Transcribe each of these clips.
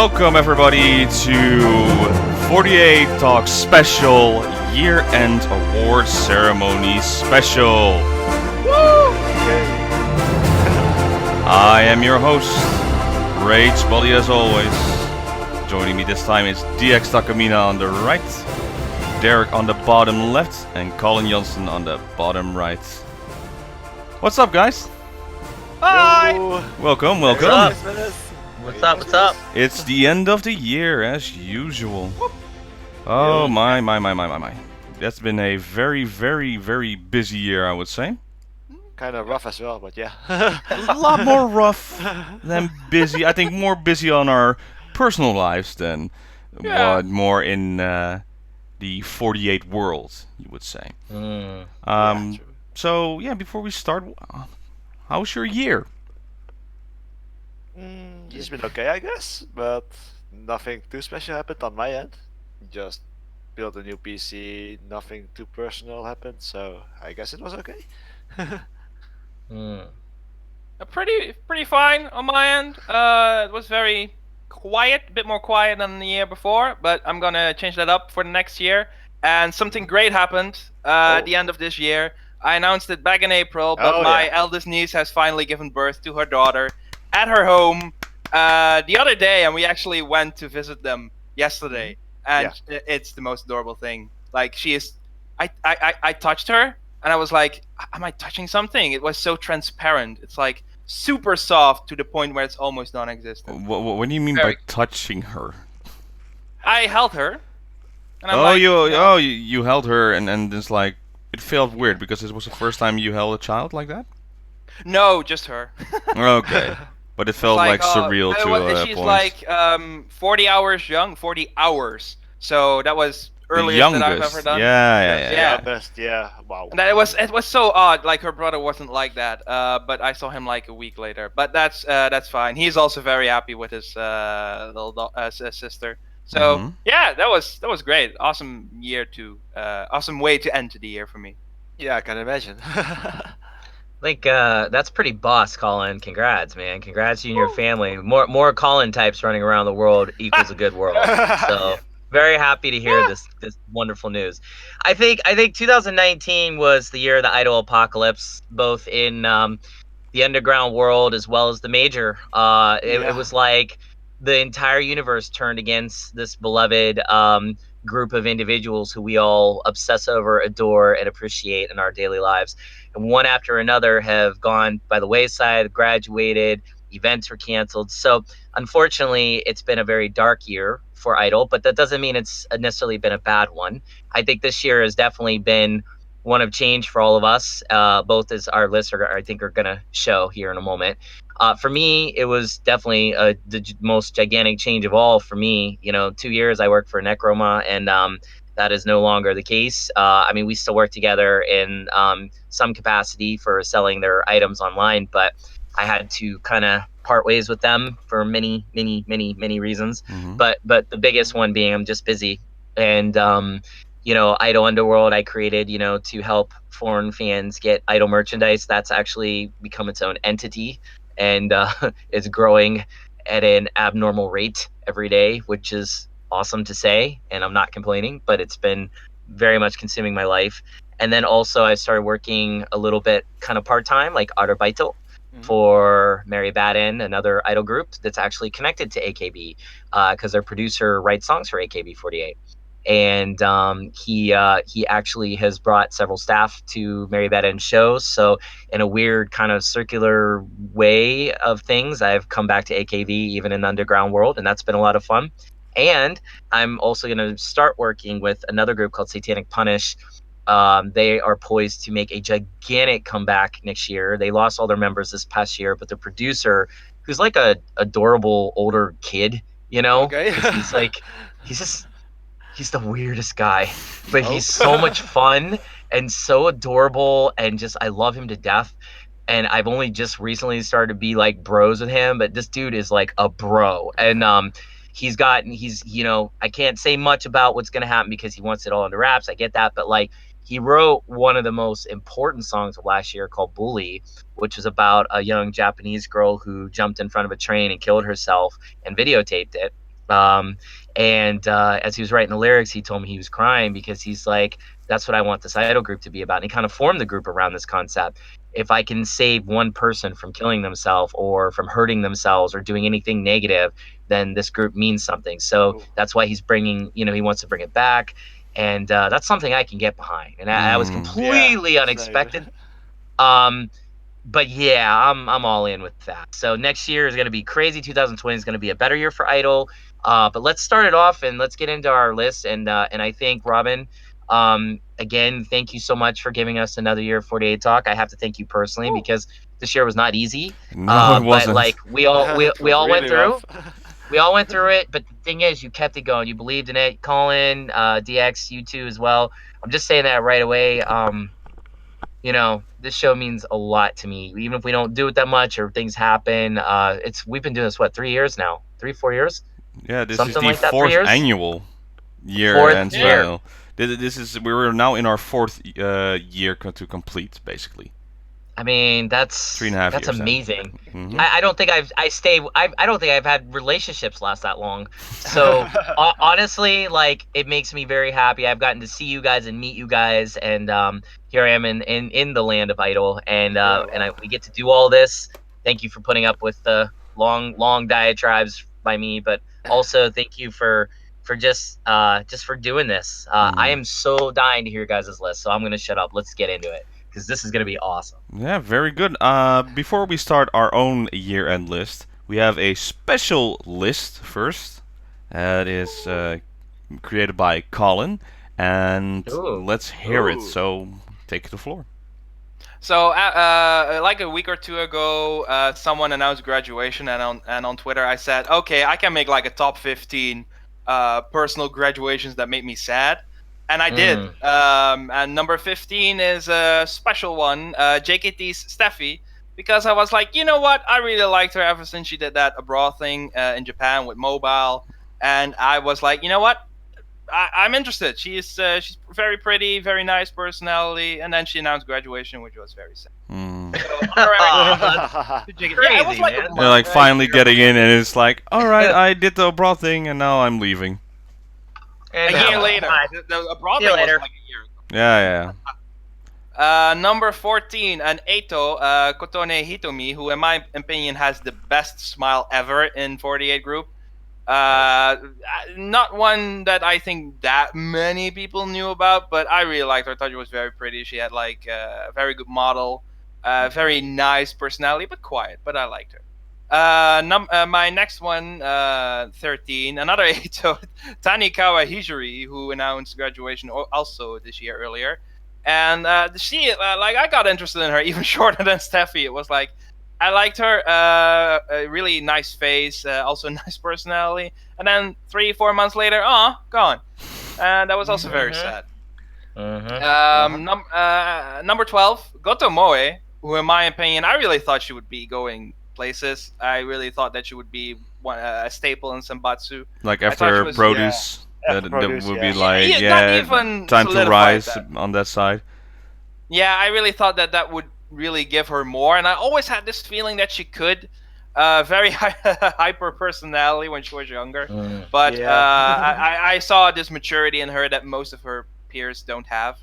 Welcome everybody to 48 Talk Special Year-End Award Ceremony Special. Woo! I am your host, Rage Body as always. Joining me this time is DX Takamina on the right, Derek on the bottom left, and Colin Johnson on the bottom right. What's up, guys? Hi! Welcome. What's up? It's the end of the year as usual. Oh my. That's been a very busy year, I would say. Kind of rough as well, but yeah. A lot more rough than busy. I think more busy on our personal lives than more in the 48 world, you would say. So yeah, before we start, how's your year? It's been okay, I guess, but nothing too special happened on my end. Just built a new PC, nothing too personal happened, so I guess it was okay. Pretty fine on my end. It was very quiet, a bit more quiet than the year before, but I'm gonna change that up for the next year. And something great happened at the end of this year. I announced it back in April, but my eldest niece has finally given birth to her daughter at her home the other day, and we actually went to visit them yesterday. And it's the most adorable thing. Like, she is, I touched her, and I was like, am I touching something? It was so transparent. It's like super soft to the point where it's almost non-existent. What do you mean by touching her? I held her. And you held her, and it's like, it felt weird because it was the first time you held a child like that? No, just her. Okay. But it felt like surreal to a she's point. Like 40 hours young, 40 hours. So that was earliest that I've ever done. Yeah. Best, wow. And it was so odd. Like, her brother wasn't like that. But I saw him like a week later. But that's fine. He's also very happy with his little sister. So yeah, that was great. Awesome awesome way to end the year for me. Yeah, I can imagine. Like, that's pretty boss, Colin. Congrats, man. Congrats to you and your family. More Colin types running around the world equals a good world. So very happy to hear this wonderful news. I think 2019 was the year of the idol apocalypse, both in the underground world as well as the major. It was like the entire universe turned against this beloved group of individuals who we all obsess over, adore, and appreciate in our daily lives. And one after another have gone by the wayside, graduated, events were canceled. So unfortunately, it's been a very dark year for Idol, but that doesn't mean it's necessarily been a bad one. I think this year has definitely been one of change for all of us, both as our lists are going to show here in a moment. For me, it was definitely the most gigantic change of all for me. 2 years I worked for Necroma, and that is no longer the case. I mean, we still work together in some capacity for selling their items online, but I had to kind of part ways with them for many reasons. But the biggest one being I'm just busy. And, Idol Underworld I created, to help foreign fans get Idol merchandise. That's actually become its own entity, and it's growing at an abnormal rate every day, which is awesome to say, and I'm not complaining, but it's been very much consuming my life. And then also I started working a little bit kind of part-time, like Arbeitel, for Mary Baden, another idol group that's actually connected to AKB, because their producer writes songs for AKB48. And he actually has brought several staff to Mary Baden's shows. So in a weird kind of circular way of things, I've come back to AKB even in the underground world, and that's been a lot of fun. And I'm also going to start working with another group called Satanic Punish. They are poised to make a gigantic comeback next year. They lost all their members this past year, but the producer, who's like a adorable older kid, Okay. he's the weirdest guy, but he's so much fun and so adorable, and just I love him to death. And I've only just recently started to be like bros with him, but this dude is like a bro. And he's I can't say much about what's gonna happen because he wants it all under wraps. I get that, but like, he wrote one of the most important songs of last year called Bully, which was about a young Japanese girl who jumped in front of a train and killed herself and videotaped it. And as he was writing the lyrics, he told me he was crying because he's like, that's what I want this idol group to be about. And he kind of formed the group around this concept. If I can save one person from killing themselves or from hurting themselves or doing anything negative, then this group means something. So that's why he's bringing, he wants to bring it back. And that's something I can get behind. And that was completely unexpected. But yeah, I'm all in with that. So next year is going to be crazy. 2020 is going to be a better year for Idol. But let's start it off and let's get into our list. And I think, Robin, again, thank you so much for giving us another year of 48 Talk. I have to thank you personally because this year was not easy. No, it wasn't. But like we all Really went through. rough. We all went through it, but the thing is, you kept it going. You believed in it. Colin, DX, you too as well. I'm just saying that right away. This show means a lot to me. Even if we don't do it that much or things happen, we've been doing this 3 years now, 4 years. Yeah, this Something is the like that, 3 fourth years? annual year Fourth and year. final. We're now in our fourth year to complete, basically. I mean, that's 3.5 years. That's amazing. Mhm. I don't think I don't think I've had relationships last that long. So honestly, like it makes me very happy. I've gotten to see you guys and meet you guys, and here I am in the land of Idol, and we get to do all this. Thank you for putting up with the long diatribes by me, but also thank you for just for doing this. I am so dying to hear your guys' list, so I'm gonna shut up. Let's get into it because this is gonna be awesome. Yeah, very good. Before we start our own year-end list, we have a special list first. That is created by Colin, and let's hear it. So take the floor. So, like a week or two ago, someone announced graduation, and on Twitter I said, okay, I can make like a top 15 personal graduations that make me sad. And I did. And number 15 is a special one, JKT's Steffi, because I was like, you know what? I really liked her ever since she did that abroad thing in Japan with mobile. And I was like, you know what? I'm interested. She's very pretty, very nice personality. And then she announced graduation, which was very sad. They're like finally getting in, and it's like, all right, I did the abroad thing, and now I'm leaving. And a year later. The abroad thing was like a year ago. Yeah. Number 14, an Eito, Kotone Hitomi, who in my opinion has the best smile ever in 48 group. Not one that I think that many people knew about, but I really liked her. I thought she was very pretty. She had like a very good model, very nice personality, but quiet, but I liked her. My next one, 13, another Eito, Tanikawa Hijiri, who announced graduation also this year earlier. And she, I got interested in her even shorter than Steffi. It was like, I liked her, a really nice face, also nice personality. And then 3-4 months later, gone. And that was also very sad. Number 12, Goto Moe, who in my opinion, I really thought she would be going places. I really thought that she would be a staple in Senbatsu. Like after Produce, that would be like, not even time to rise that. on that side. Yeah, I really thought that would really give her more, and I always had this feeling that she could. Very hyper personality when she was younger, but I saw this maturity in her that most of her peers don't have.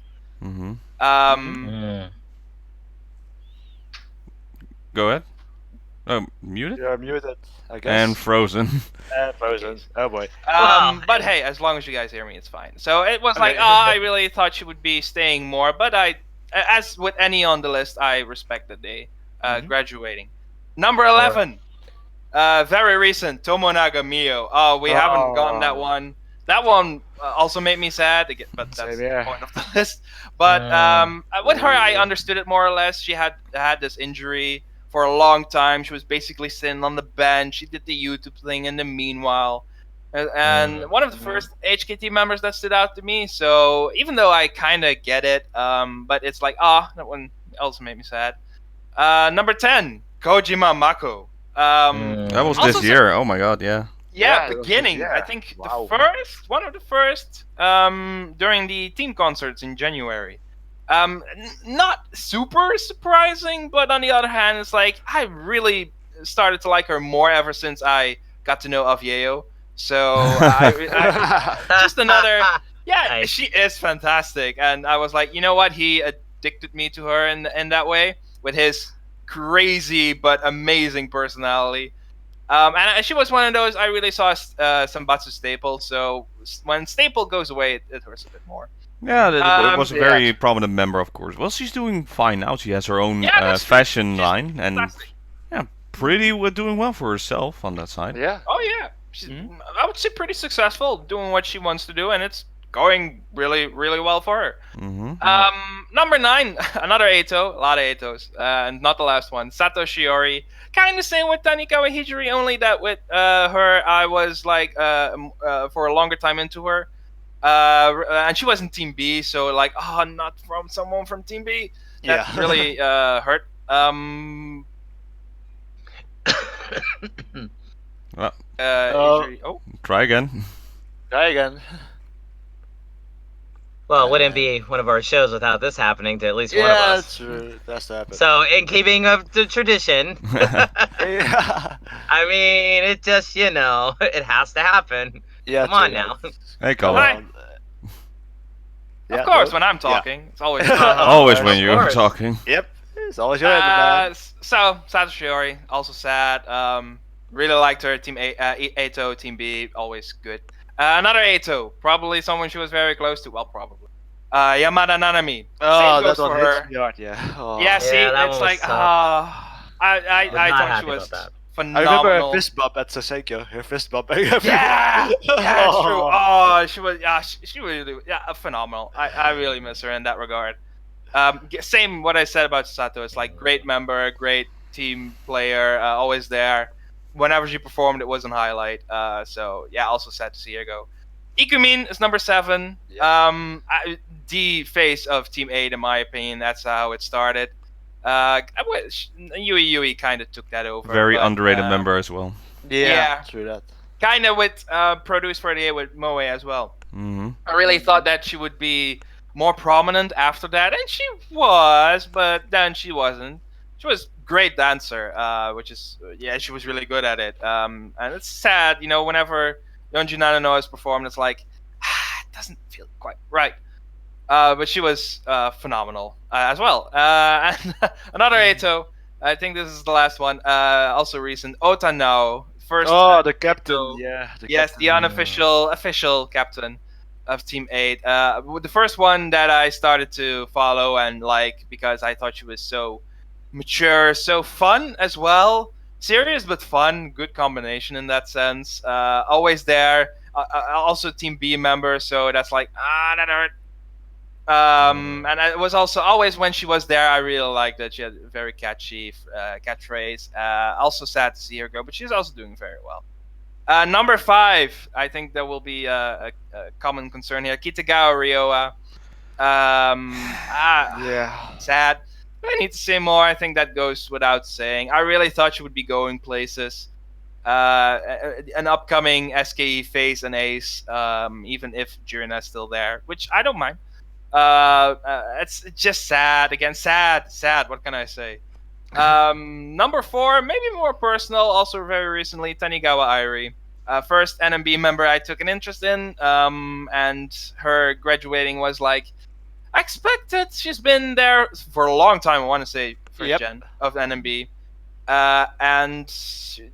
Go ahead. Oh, muted? You're muted, I guess. And frozen. Frozen. Oh boy. But hey, as long as you guys hear me, it's fine. So it was like, I really thought she would be staying more, but as with any on the list, I respect that they graduating. Number 11, very recent, Tomonaga Mio. Oh, we haven't gotten that one. That one also made me sad, but that's the point of the list. But with her, I understood it more or less. She had this injury for a long time. She was basically sitting on the bench. She did the YouTube thing in the meanwhile. And one of the first HKT members that stood out to me. So even though I kind of get it, but it's like, that one also made me sad. Number 10, Kojima Mako. That was this year. Oh my god, yeah. Yeah, beginning. I think one of the first during the team concerts in January. Not super surprising, but on the other hand, it's like I really started to like her more ever since I got to know Avieo. So just another. Yeah, Nice. she is fantastic, and I was like, you know what? He addicted me to her in that way with his crazy but amazing personality. And she was one of those I really saw some Batsu staple. So when staple goes away, it hurts a bit more. Yeah, it was a yeah. very prominent member, of course. Well, she's doing fine now. She has her own Yeah, that's true. fashion She's line, and fantastic. yeah, pretty doing well for herself on that side. Yeah. Oh yeah, she's, I would say pretty successful doing what she wants to do, and it's going really, really well for her. Number 9, another Eito, a lot of Eitos, and not the last one, Sato Shiori. Kind of same with Tanikawa Hijiri, only that with her, I was like for a longer time into her, and she was in Team B, so like, not from someone from Team B. That Yeah. really hurt. Well, Hijiri. Oh. try again. Try again. Well, it wouldn't be one of our shows without this happening to at least one of Yeah, us. that's true. That's happened. So, in keeping of the tradition, yeah. I mean, it just, it has to happen. Yeah. Come on true. now. Hey, Colin. Hi. Yeah, Of course, no? when I'm talking, it's always. Always when Of you're course. talking. Yep. It's always your end, man. So Sato Shiori, also sad. Really liked her. Team Eito, Team B, always good. Another Eito, probably someone she was very close to. Well, probably. Yamada Nanami. Oh, Same that goes one for hits her. me hard. Yeah. Oh. Yeah, see, Yeah, that it's one like, was tough. I Was thought not she happy was about that. I remember phenomenal. her fist bump at Sasenkyo. Her fist bump. Yeah, that's true. Oh, she was, she really, phenomenal. I really miss her in that regard. Same what I said about Sato. It's like great member, great team player, always there. Whenever she performed, it was on highlight. So yeah, also sad to see her go. Ikumin is number 7. The face of Team 8, in my opinion. That's how it started. I wish Yui kind of took that over. Very but, underrated member as well. Yeah. True that. Kind of with Produce 48 with Moe as well. Mm-hmm. I really thought that she would be more prominent after that, and she was, but then she wasn't. She was a great dancer, which is, she was really good at it. And it's sad, whenever Yonju Nanano has performed, it's like, it doesn't feel quite right. But she was phenomenal as well. And another Eito, I think this is the last one, also recent, Otanao. First, The captain. Eito. Yeah. Yes, the unofficial official captain of Team 8. The first one that I started to follow and like because I thought she was so mature, so fun as well. Serious but fun, good combination in that sense. Always there. Also Team B member, so that's like that hurt. And it was also always when she was there, I really liked that she had a very catchy catchphrase. Also sad to see her go, but she's also doing very well. Number 5, I think there will be a common concern here. Kitagawa Ryoa. Yeah. Sad. I need to say more. I think that goes without saying. I really thought she would be going places. An upcoming SKE face and ace, even if Jirina's still there, which I don't mind. It's just sad. Again, sad. What can I say? Number 4, maybe more personal. Also, very recently, Tanigawa Airi, first NMB member I took an interest in, and her graduating was like expected. She's been there for a long time. I want to say first gen of NMB, and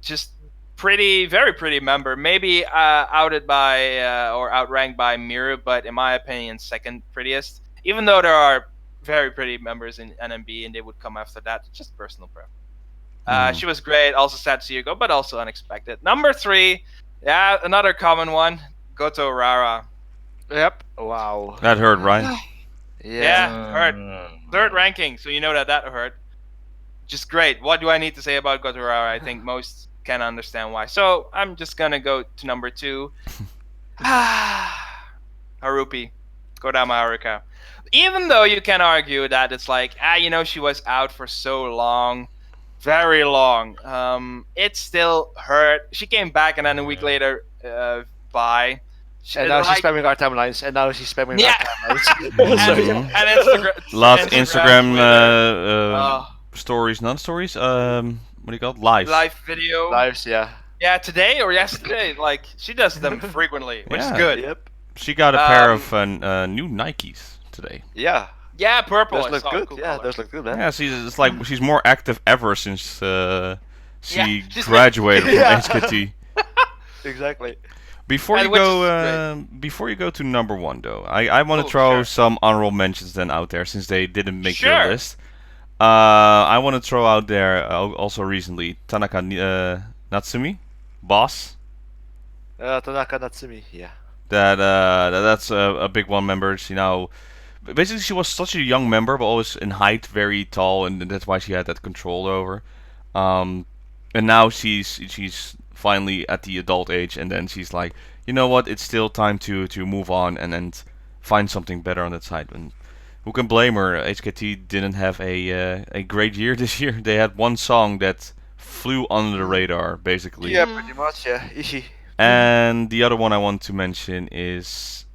just very pretty member. Maybe outed by or outranked by Miru, but in my opinion, second prettiest. Even though there are very pretty members in NMB, and they would come after that. Just personal preference. She was great. Also sad to see her go, but also unexpected. Number 3, another common one, Goto Rara. Yep. Wow. That hurt, right? Yeah, hurt. 3rd ranking, so you know that hurt. Just great. What do I need to say about Goto Rara? I think most can understand why. So I'm just gonna go to number 2. Harupi, Kodama Haruka. Even though you can argue that it's like, she was out for so long, very long. It still hurt. She came back and then a week later, bye. And now she's spamming our timelines. And now she's spamming Yeah. our timelines. and Instagram. Last Instagram Twitter. stories, non-stories. What do you call it? Live. Live video. Lives, yeah. Yeah, today or yesterday, like she does them frequently, which is Yeah. good. Yep. She got a pair of new Nikes today. Yeah. Yeah, purple. Those I look saw, good. cool Yeah, color. those look good, man. Yeah, it's like she's more active ever since she Yeah, she's graduated Yeah. from HKT. Exactly. Before And you which go, is before you go to number one, though, I want to Oh, throw sure. some honorable mentions then out there since they didn't make your Sure. list. I want to throw out there also recently Tanaka Natsumi, boss. Tanaka Natsumi. Yeah. That's a big one member. She now basically she was such a young member, but always in height very tall, and that's why she had that control over. Um, and now she's finally at the adult age, and then she's like, you know what? It's still time to move on and find something better on that side. And who can blame her? HKT didn't have a great year this year. They had one song that flew under the radar, basically. Yeah, pretty much. Yeah. Ishii. And the other one I want to mention is,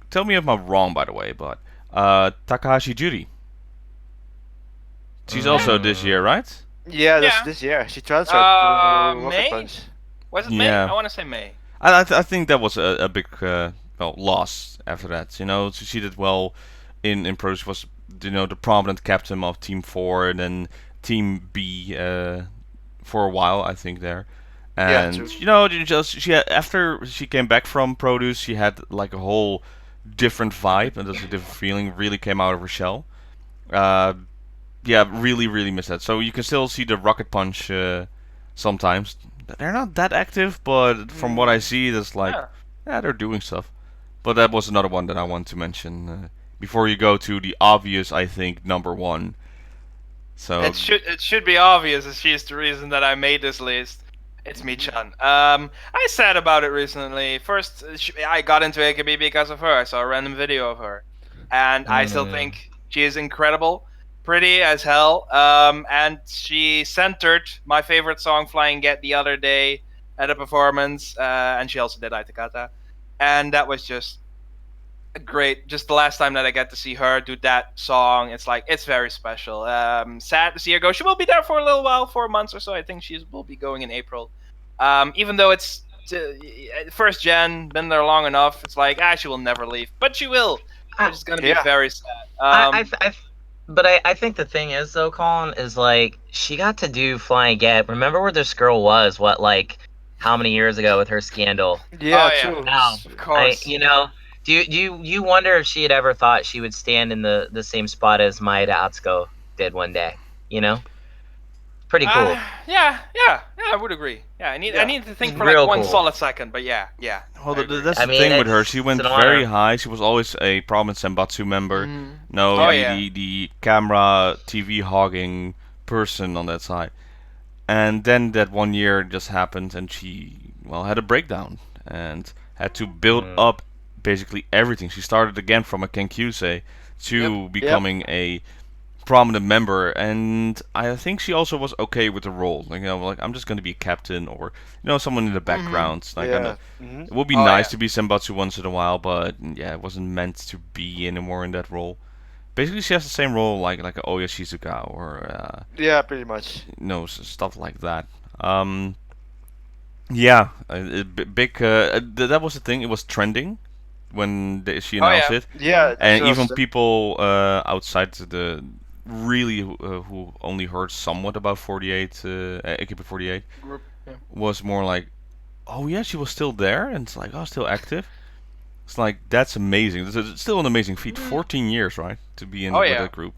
tell me if I'm wrong, by the way, but Takahashi Judy. She's also this year, right? Yeah, that's Yeah. this year. She transferred to May? Rocket Punch. Was it May? Yeah. I want to say May. I think that was a big loss after that. You know, she did well in Pro. She was the prominent captain of Team 4 and then Team B for a while, I think there. Yeah, And true. she had, after she came back from Produce, she had like a whole different vibe and just a different feeling. Really came out of her shell. Uh, yeah, really miss that. So you can still see the Rocket Punch sometimes. They're not that active, but from what I see, it's like Yeah. they're doing stuff. But that was another one that I want to mention before you go to the obvious, I think, number one. So It should be obvious that she's the reason that I made this list. It's Mi-chan. I said about it recently. First, I got into AKB because of her. I saw a random video of her, and I still think she is incredible, pretty as hell. And she centered my favorite song, "Flying Get," the other day at a performance, and she also did Aitakata, and that was just great. Just the last time that I get to see her do that song, it's very special. Sad to see her go. She will be there for a little while, 4 months or so. I think she will be going in April. Even though it's first gen, been there long enough, it's like she will never leave, but she will. It's gonna be very sad. But I think the thing is though, Colin, is like she got to do Flying Get. Remember where this girl was? What, like how many years ago with her scandal? Yeah, Oh, yeah. true. Now, Of course. Do you wonder if she had ever thought she would stand in the same spot as Maeda Atsuko did one day? Pretty cool. Yeah, I would agree. Yeah, I need to think for Real like one cool. solid second, but yeah. Well, I agree. that's I the mean, thing with her. it's She went an very honor. high. She was always a prominent Senbatsu member. No, Oh, the, yeah. the camera, TV hogging person on that side. And then that one year just happened, and she had a breakdown and had to build up basically everything. She started again from a Kenkyusei to becoming a prominent member, and I think she also was okay with the role. Like I'm just going to be a captain or someone in the background. Like I know it would be nice to be Senbatsu once in a while, but yeah, it wasn't meant to be anymore in that role. Basically, she has the same role like a Oya Shizuka or Yeah, pretty much. stuff like that. Yeah, big. That was the thing. It was trending when she announced it, Yeah, and just even people outside the really who only heard somewhat about 48, AKB48, Group, yeah. was more like, oh yeah, she was still there, and it's like, oh, still active. It's like that's amazing. It's still an amazing feat. 14 years, right, to be in with that group.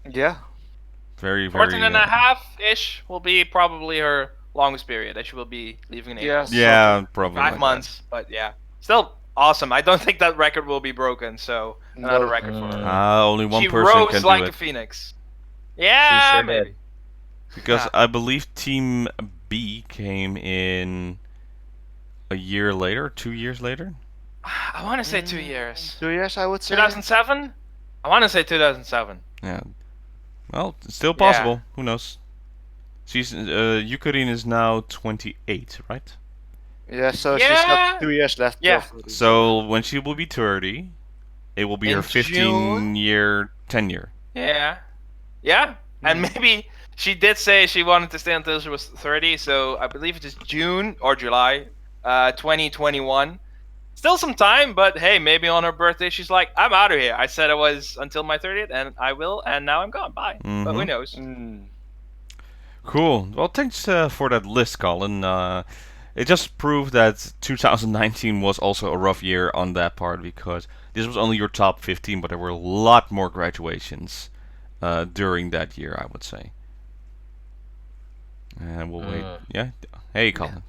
Yeah. Very, 14 and a half-ish will be probably her longest period that she will be leaving in April. Yes. Yeah, probably 5 like months, but yeah. Still awesome. I don't think that record will be broken, so another No. record for that. her. Only one She person rose can do like it. a phoenix. Yeah, She sure maybe. did. Because Yeah. I believe Team B came in a year later, 2 years later. I want to say 2 years. 2 years, I would say. 2007? I want to say 2007. Yeah. Well, it's still possible. Who knows? She's Yukarin is now 28, right? Yeah, so she's Yeah. got 2 years left. Yeah. So when she will be 30, it will be In her 15-year tenure. Yeah. Yeah. And maybe She did say she wanted to stay until she was 30, so I believe it is June or July, 2021. Still some time, but hey, maybe on her birthday she's like, I'm out of here. I said I was until my 30th, and I will, and now I'm gone. Bye. But who knows? Cool. Well, thanks for that list, Colin. It just proved that 2019 was also a rough year on that part, because this was only your top 15, but there were a lot more graduations during that year, I would say. And we'll wait. Yeah. Hey, Colin.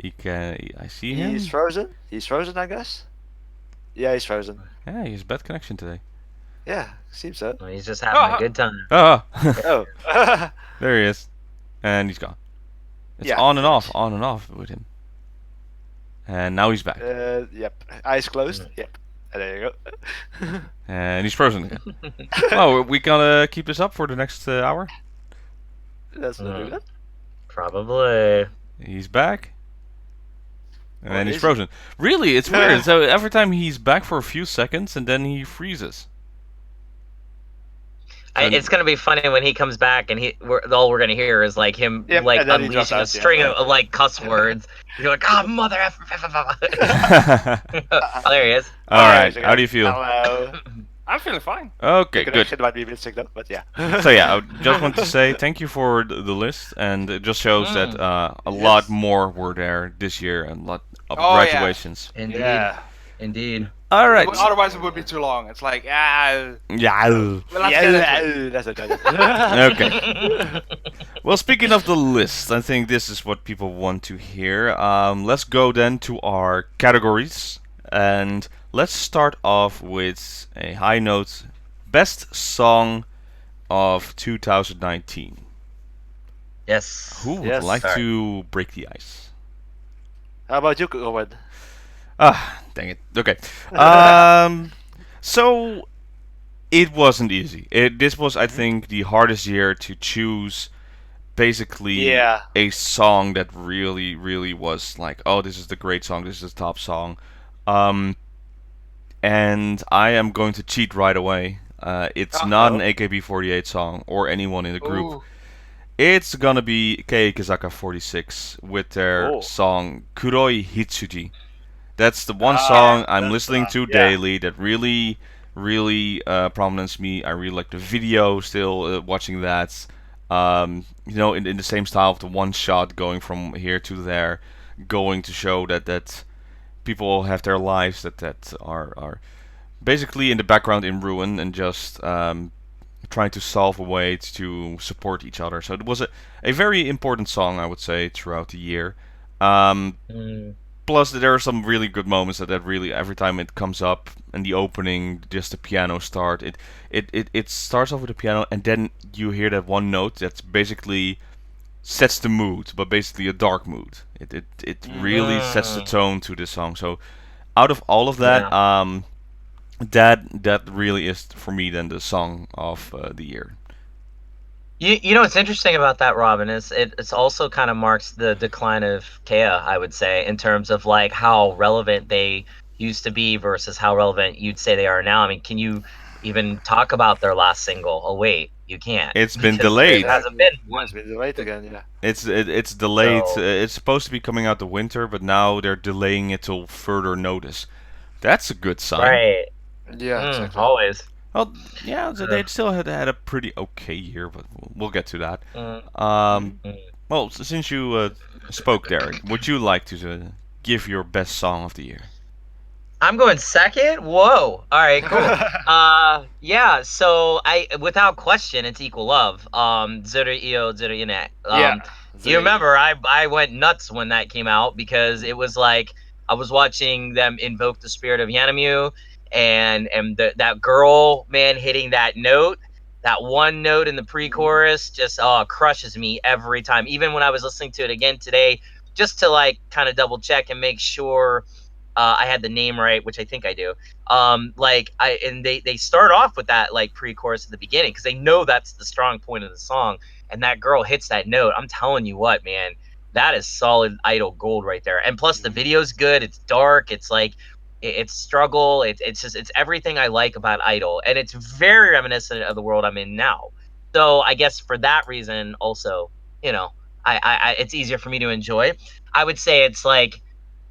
I see him. He's frozen. He's frozen, I guess. Yeah, he's frozen. Yeah, he has bad connection today. Yeah, seems so. Well, he's just having a good time. Oh, Oh. there he is, and he's gone. It's Yeah, on and off with him. And now he's back, Yep. Eyes closed. Yep. And there you go. and he's frozen again. Oh, we gonna keep this up for the next hour? Let's not do that. Probably. He's back. And then Or he's is he? frozen. Really, it's weird. So every time he's back for a few seconds, and then he freezes. It's gonna be funny when he comes back and all we're gonna hear is like him Yep, like and then he drops unleashing a out, string of like cuss words. You're like, oh mother effer. Oh, there he is. All right. How do you feel? Hello. I'm feeling fine. Okay, good. Connection might be missing though, but yeah. So yeah, I just want to say thank you for the list, and it just shows that a lot more were there this year, and a lot of graduations. Indeed. Yeah. Indeed. All right. Otherwise, it would be too long. It's like, Yeah. well, let's get into it. That's okay. Okay. Well, speaking of the list, I think this is what people want to hear. Let's go then to our categories, and let's start off with a high note. Best song of 2019. Yes. Who would Yes, like sorry. to break the ice? How about you, Owen? Ah, dang it. Okay. So it wasn't easy. This was, I think, the hardest year to choose basically Yeah. a song that really, really was like, oh, this is the great song, this is the top song. And I am going to cheat right away. It's not an AKB48 song or anyone in the group. Ooh. It's gonna be Kei Kizaka 46 with their song Kuroi Hitsuji. That's the one song I'm listening to daily that really, really prominence me. I really like the video still, watching that. You know, in the same style of the one shot going from here to there, going to show that people have their lives that are basically in the background in ruin, and just trying to solve a way to support each other. So it was a very important song, I would say, throughout the year. Plus, there are some really good moments that really, every time it comes up in the opening, just the piano start, it starts off with the piano, and then you hear that one note that's basically sets the mood, but basically a dark mood. It really sets the tone to the song. So out of all of that, that really is for me then the song of the year. You know what's interesting about that, Robin, is it's also kind of marks the decline of Kea, I would say, in terms of like how relevant they used to be versus how relevant you'd say they are now. I mean, can you even talk about their last single? Oh wait, you can't. It's been Because delayed. It hasn't been one. It's been delayed again, yeah. It's delayed. So- It's supposed to be coming out the winter, but now they're delaying it till further notice. That's a good sign. Right. Yeah, exactly. Always. Well, yeah, so they still had a pretty okay year, but we'll get to that. Mm. Well, since you spoke, Derek, would you like to give your best song of the year? I'm going second. Whoa. All right. Cool. Yeah. So without question, it's Equal Love. Zuru Io Zuru Ine. You remember I went nuts when that came out, because it was like I was watching them invoke the spirit of Yanamu, and that girl, man, hitting that note, that one note in the pre-chorus, just crushes me every time. Even when I was listening to it again today, just to like kind of double check and make sure I had the name right, which I think I do. They start off with that like pre-chorus at the beginning, because they know that's the strong point of the song, and that girl hits that note. I'm telling you what, man, that is solid Idol gold right there. And plus the video's good. It's dark. It's like it's struggle. It's everything I like about Idol, and it's very reminiscent of the world I'm in now. So I guess for that reason, also, you know, I it's easier for me to enjoy. I would say it's like,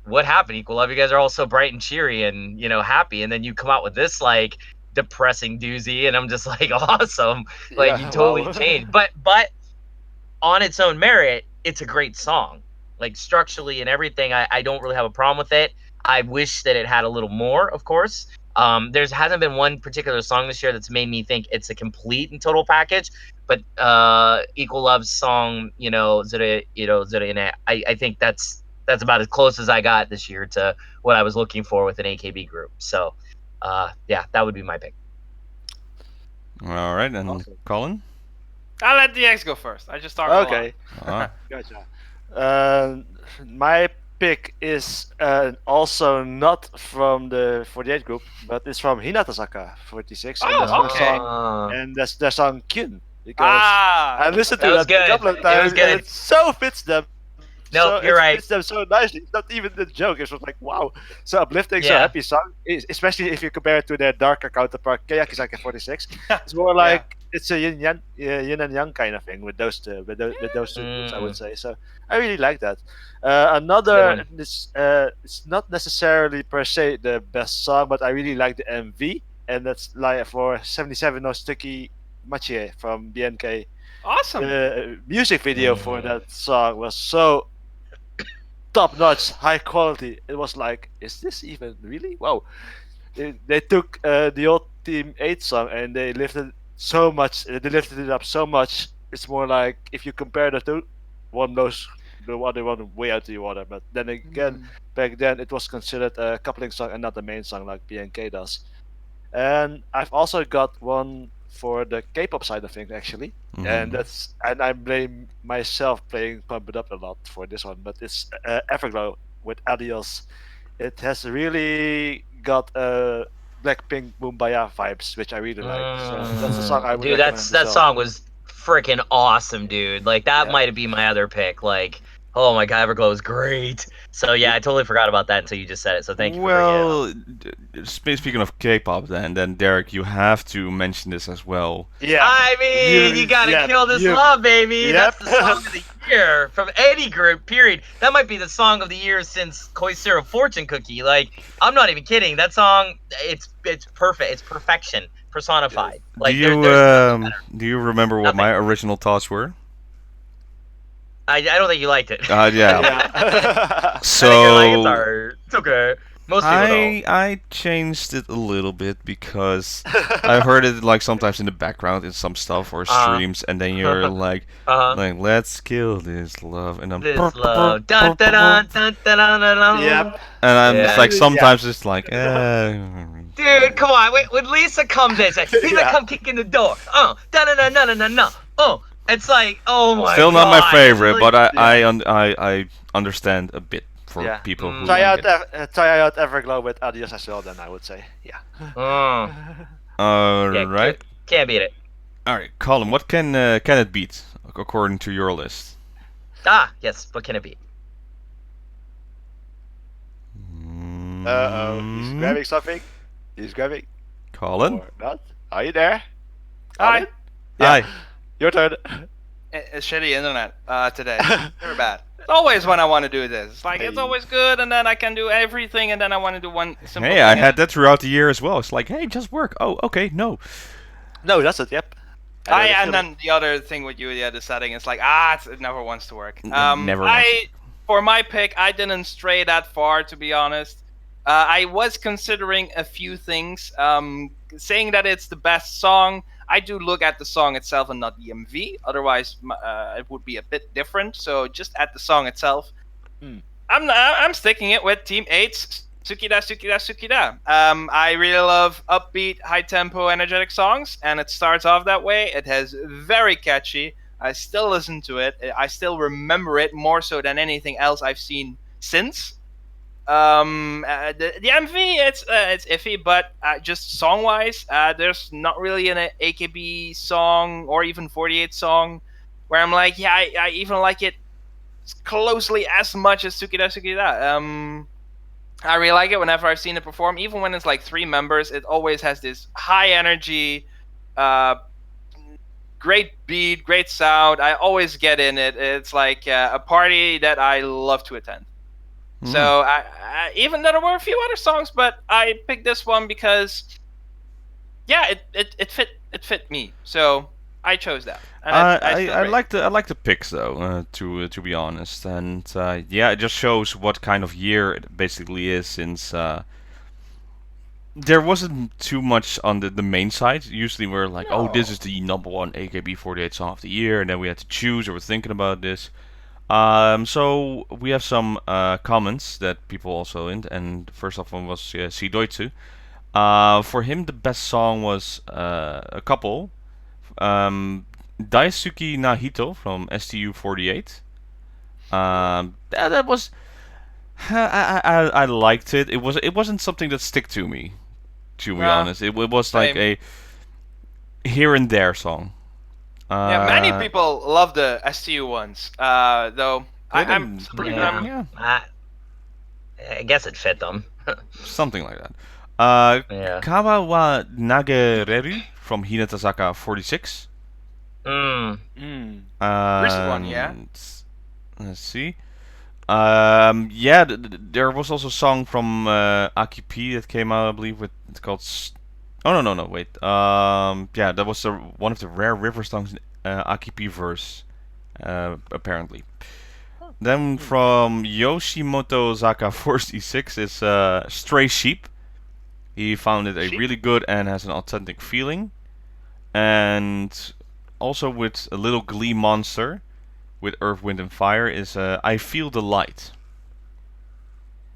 what happened, Equal Love? You guys are all so bright and cheery and happy, and then you come out with this like depressing doozy, and I'm just like, awesome, like you Yeah, totally wow. changed. But on its own merit, it's a great song. Like structurally and everything, I don't really have a problem with it. I wish that it had a little more, of course. There's hasn't been one particular song this year that's made me think it's a complete and total package. But Equal Love's song, Zure, Zure, I think that's about as close as I got this year to what I was looking for with an AKB group. So, yeah, that would be my pick. All right, and Awesome. Colin. I'll let DX go first. I just talk a Okay, lot. gotcha. My pick is also not from the 48 group, but it's from Hinata 46, and that's Oh, their okay. song, and that's their song Kyun. Because Ah, I listened that to was that a good. couple of It times, was good. and it so fits them. No, So you're it right. fits them so nicely. It's not even the joke. It's just like, wow, so uplifting, so Yeah. happy song. Especially if you compare it to their darker counterpart, Keyakizaki 46. It's more like it's a yin and yang kind of thing with those two, with those two groups, I would say. So I really like that. Another, it's not necessarily per se the best song, but I really like the MV, and that's like for 77 no Sticky Machie from BNK. awesome. The music video for that song was so top notch, high quality. It was like, is this even really? Wow. They took the old Team 8 song and they lifted so much. They lifted it up so much. It's more like if you compare the two, one knows the other one way out the water. But then again, back then it was considered a coupling song and not the main song like BNK does. And I've also got one for the K-pop side of things actually, and I blame myself playing Pump It Up a lot for this one, but it's Everglow with Adios. It has really got Blackpink Mumbai vibes, which I really like. So that's a song I would Dude, recommend that as well. song was freaking awesome, dude. Like that Yeah. might be my other pick. Like, oh my god, Everglow is great. So yeah, I totally forgot about that until you just said it. So thank you for bringing it up. Speaking of K-pop, then Derek, you have to mention this as well. Yeah. I mean, you gotta kill this love, baby. That's the song of the year from any group, period. That might be the song of the year since Koi Syrup Fortune Cookie. Like, I'm not even kidding. That song, it's perfect. It's perfection personified. Like, there's nothing better. Do you remember what my original thoughts were? I don't think you liked it. Yeah. So I think you're like, it's alright. It's okay. Most people don't. I changed it a little bit because I heard it like sometimes in the background in some stuff or streams, and then you're like, let's kill this love, and I'm this love. Dun, dun, dun, dun, dun, dun, dun, dun. Yep. and I'm just like sometimes it's like, Dude, come on. Wait, when Lisa comes in, it's like, Lisa, come kick in the door. Dun, dun, dun, dun, dun, dun. Oh, it's like, oh my god. Still not my favorite, but I understand a bit for people who try like out try out Everglow with Adios as well. Then I would say, Alright. Can't beat it. Alright, Colin, what can it beat according to your list? Yes. What can it beat? He's grabbing something. He's grabbing. Colin? Or not? Are you there? Hi. Hi. Your turn. It's shitty internet today. Very bad. It's always when I want to do this. It's like, it's always good, and then I can do everything, and then I want to do one simple thing. Hey, I had that throughout the year as well. It's like, hey, just work. Oh, okay, no. No, that's it, yep. And then the other thing with you, the other setting, it's like, it never wants to work. Never For my pick, I didn't stray that far, to be honest. I was considering a few things. Saying that it's the best song, I do look at the song itself and not the MV. Otherwise, it would be a bit different. So just at the song itself, I'm sticking it with Team 8's Tsukida, Tsukida, Tsukida. I really love upbeat, high-tempo, energetic songs, and it starts off that way. It has very catchy. I still listen to it. I still remember it more so than anything else I've seen since. The MV, it's iffy, but just song-wise, there's not really an AKB song or even 48 song where I'm like, yeah, I even like it closely as much as Tsukida Tsukida. I really like it whenever I've seen it perform, even when it's like 3 members. It always has this high energy, great beat, great sound. I always get in it. It's like a party that I love to attend. So even though there were a few other songs, but I picked this one because, yeah, it fit me. So I chose that. And I like the picks though, to be honest, and yeah, it just shows what kind of year it basically is, since there wasn't too much on the main side. Usually we're like, oh, this is the #1 AKB48 song of the year, and then we had to choose, or we're thinking about this. So we have some comments that people also and the first off one was SI-Doitsu. For him, the best song was a couple. Daisuki Nahito from STU48. That was I liked it. It wasn't something that stick to me, to be honest. It was like a here and there song. Yeah, many people love the STU ones, though. I'm pretty yeah. I guess it fit them. Something like that. Kawa wa Nagereru from Hinata 46. Recent one, yeah. Let's see. Yeah, there was also a song from Aki P that came out, I believe, it's called. Oh no, wait. Yeah, that was one of the rare river songs in Aki P verse, apparently. Then from Yoshimoto Zaka 46 is Stray Sheep. He found it a really good and has an authentic feeling. And also with a little Glee Monster with Earth, Wind and Fire is I Feel the Light.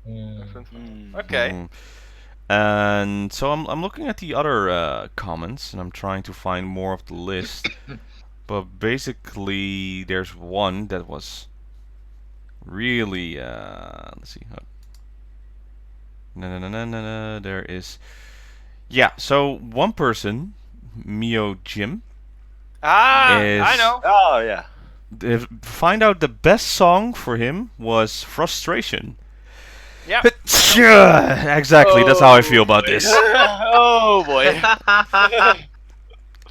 Okay. And so I'm looking at the other comments, and I'm trying to find more of the list. But basically there's one that was really let's see. No. There is. Yeah, so one person, Mio Jim. I know. Oh yeah. Find out the best song for him was Frustration. Yeah. Exactly, that's how I feel about this. Oh boy.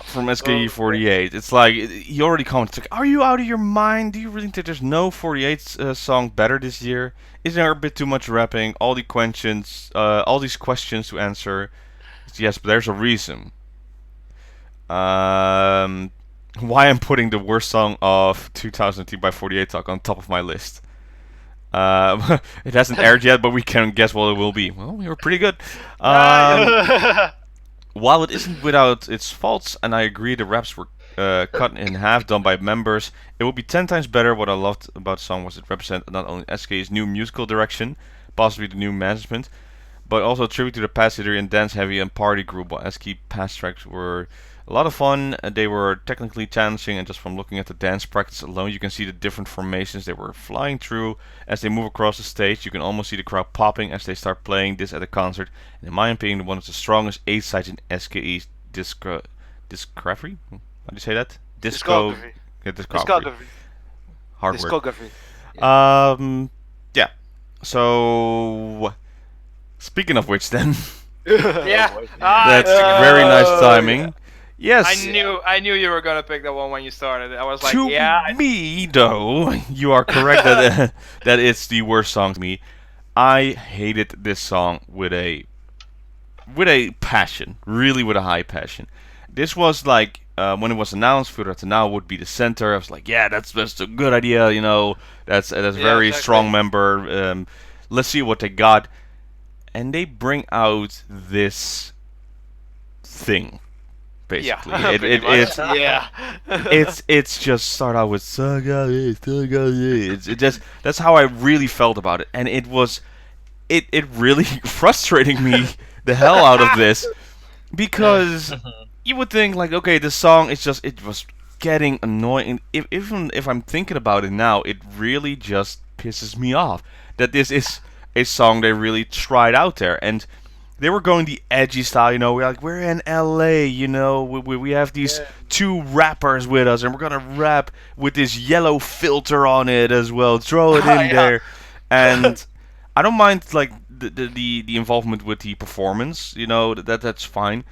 From SKE48. It's like, he already commented, like, are you out of your mind? Do you really think there's no 48 song better this year? Is there a bit too much rapping? All these questions to answer. Yes, but there's a reason. Why I'm putting the worst song of 2002 by 48 Talk on top of my list. It hasn't aired yet, but we can guess what it will be. Well, we were pretty good. While it isn't without its faults, and I agree the raps were cut in half, done by members, it would be 10 times better. What I loved about the song was it represented not only SK's new musical direction, possibly the new management, but also a tribute to the past Syrian dance-heavy and party group. While SK past tracks were a lot of fun, they were technically challenging, and just from looking at the dance practice alone, you can see the different formations they were flying through as they move across the stage. You can almost see the crowd popping as they start playing this at a concert. And in my opinion, one of the strongest A-sides in SKE's discography. How do you say that? Discography. Yeah, discography. Hard word. Discography. Yeah. So, speaking of which, then. Yeah. That's very nice timing. Yes. I knew you were gonna pick that one when you started. I was like, to me, though, you are correct that that it's the worst song to me. I hated this song with a passion, really with a high passion. This was like when it was announced, Furata Now would be the center. I was like, yeah, that's a good idea, you know. That's very exactly. strong member. Let's see what they got, and they bring out this thing. Basically, it's just start out with Saga. It's just that's how I really felt about it, and it really frustrating me the hell out of this, because you would think like, okay, this song it was getting annoying. Even if I'm thinking about it now, it really just pisses me off that this is a song they really tried out there, and they were going the edgy style, you know. We're in LA, you know. We have these two rappers with us, and we're gonna rap with this yellow filter on it as well. Throw it in there, and I don't mind like the involvement with the performance, you know. That's fine,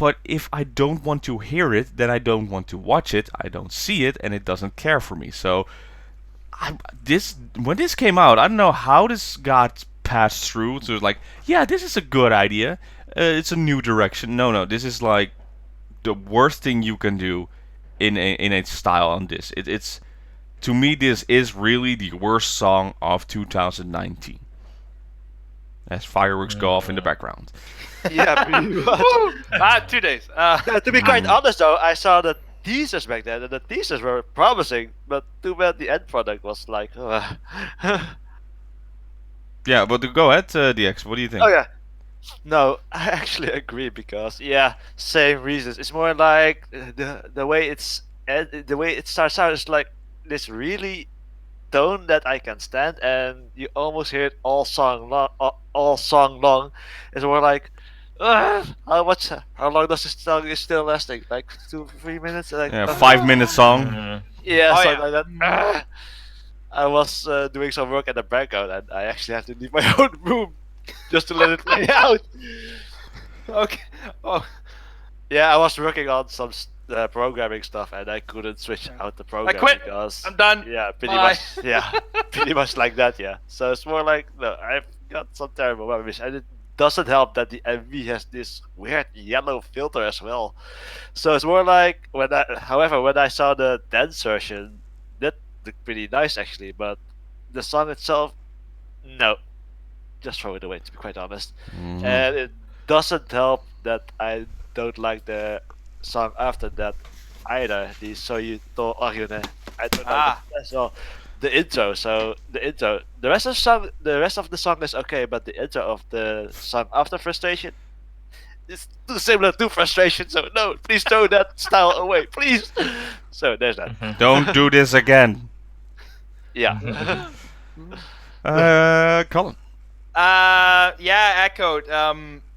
but if I don't want to hear it, then I don't want to watch it. I don't see it, and it doesn't care for me. So, when this came out, I don't know how this got passed through. So like, yeah, this is a good idea. It's a new direction. No, this is like the worst thing you can do in a style on this. It's to me, this is really the worst song of 2019. As fireworks go off in the background. Yeah, pretty much. 2 days. To be quite honest, though, I saw the teasers back then, and the teasers were promising, but too bad the end product was like. Yeah, but go ahead, DX. What do you think? Oh yeah. No, I actually agree because same reasons. It's more like the way the way it starts out is like this really tone that I can stand, and you almost hear it all song long. It's more like, how long does this song is still lasting? Like 2-3 minutes? Like, Yeah, 5-minute song. Yeah, Oh, something like that. I was doing some work at the background, and I actually had to leave my own room just to let it play out. Okay. Oh. Yeah, I was working on some programming stuff, and I couldn't switch out the program quit. because I'm done. Yeah, pretty Bye. much. Yeah, pretty much like that. Yeah. So it's more like no, I've got some terrible memories, and it doesn't help that the MV has this weird yellow filter as well. So it's more like however, when I saw the dance version, that looked pretty nice actually, but the song itself, no, just throw it away to be quite honest. Mhm. And it doesn't help that I don't like the song after that either. The Soyu to Orion. I don't like it as well. The intro, the rest of the song is okay, but the intro of the song after Frustration is too similar to Frustration. So no, please throw that style away, please. So there's that. Don't do this again. Yeah. Colin. Yeah, echoed.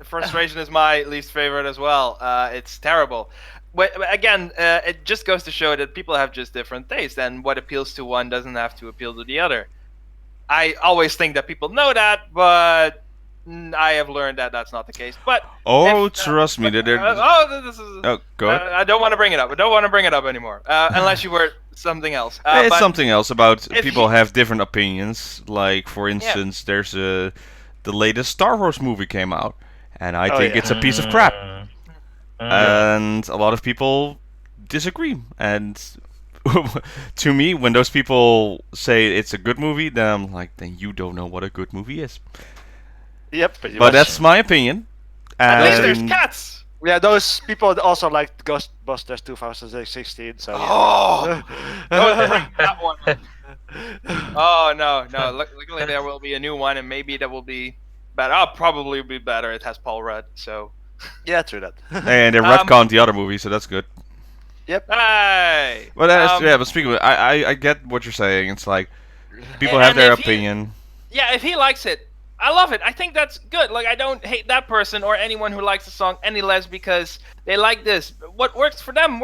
Frustration is my least favorite as well. It's terrible. But again, it just goes to show that people have just different tastes, and what appeals to one doesn't have to appeal to the other. I always think that people know that, but I have learned that that's not the case. But Trust me, this is. go ahead. I don't want to bring it up. I don't want to bring it up anymore, unless you were something else. It's but something else about if people you- have different opinions. Like, for instance, there's the latest Star Wars movie came out, and I think it's a piece of crap. And a lot of people disagree. And to me, when those people say it's a good movie, then I'm like, then you don't know what a good movie is. Yep. Pretty But much. that's my opinion. At least there's And- cats. Yeah, those people also like Ghostbusters 2016. So. Oh, don't bring that one up. Oh no. Luckily there will be a new one, and maybe that will be better. I'll probably be better. It has Paul Rudd, so. Yeah, true that. And they retconned the other movie, so that's good. Yep. Hey. But but speaking of it, I get what you're saying. It's like people And have their if he- opinion. Yeah, if he likes it, I love it. I think that's good. Like, I don't hate that person or anyone who likes the song any less because they like this. What works for them,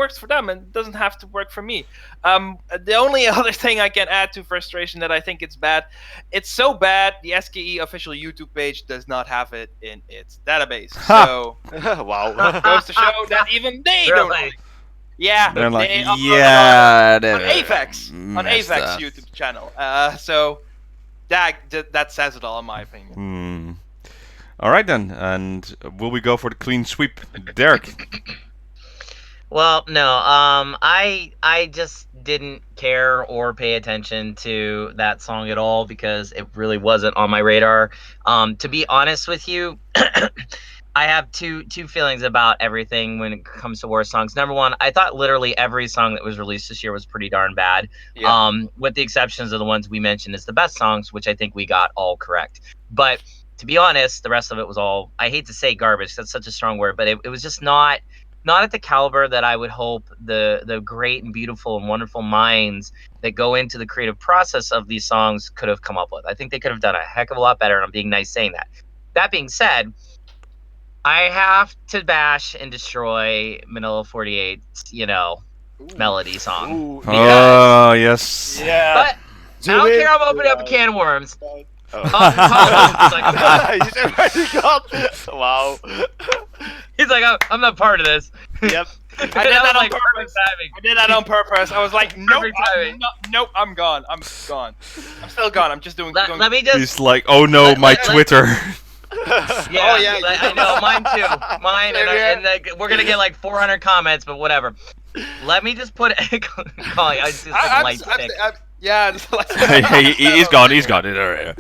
and it doesn't have to work for me. The only other thing I can add to Frustration that I think it's bad, it's so bad, the SKE official YouTube page does not have it in its database. Ha! So, Wow. goes to show that even they don't Really? like it. Yeah, They're like, they upload yeah, it on that Avex, messed up. YouTube channel. So that says it all, in my opinion. All right then, and will we go for the clean sweep, Derek? Well, no. I just didn't care or pay attention to that song at all because it really wasn't on my radar. To be honest with you, I have two feelings about everything when it comes to war songs. Number one, I thought literally every song that was released this year was pretty darn bad. Yeah. With the exceptions of the ones we mentioned as the best songs, which I think we got all correct. But to be honest, the rest of it was all, I hate to say garbage, that's such a strong word, but it was just not at the caliber that I would hope the great and beautiful and wonderful minds that go into the creative process of these songs could have come up with. I think they could have done a heck of a lot better, and I'm being nice saying that. That being said, I have to bash and destroy Manila 48's, melody song. Ooh. Oh yes. Yeah. But I don't care, I'm opening up a can of worms. Oh. Colin, it's like, He's already gone. Wow. He's like, I'm not part of this. Yep. I did that on perfect purpose. timing. I did that on purpose. I was like, nope, Perfect timing. nope, I'm gone. I'm gone. I'm still gone. I'm just doing. Let me just. He's like, oh no, Let- my let- Twitter. Yeah, Oh, yeah, I know, mine too. Mine, and we're gonna get like 400 comments, but whatever. Let me just put it. Calling, I just like light stick. Yeah. Just like, Hey, he's gone. He's gone. All right.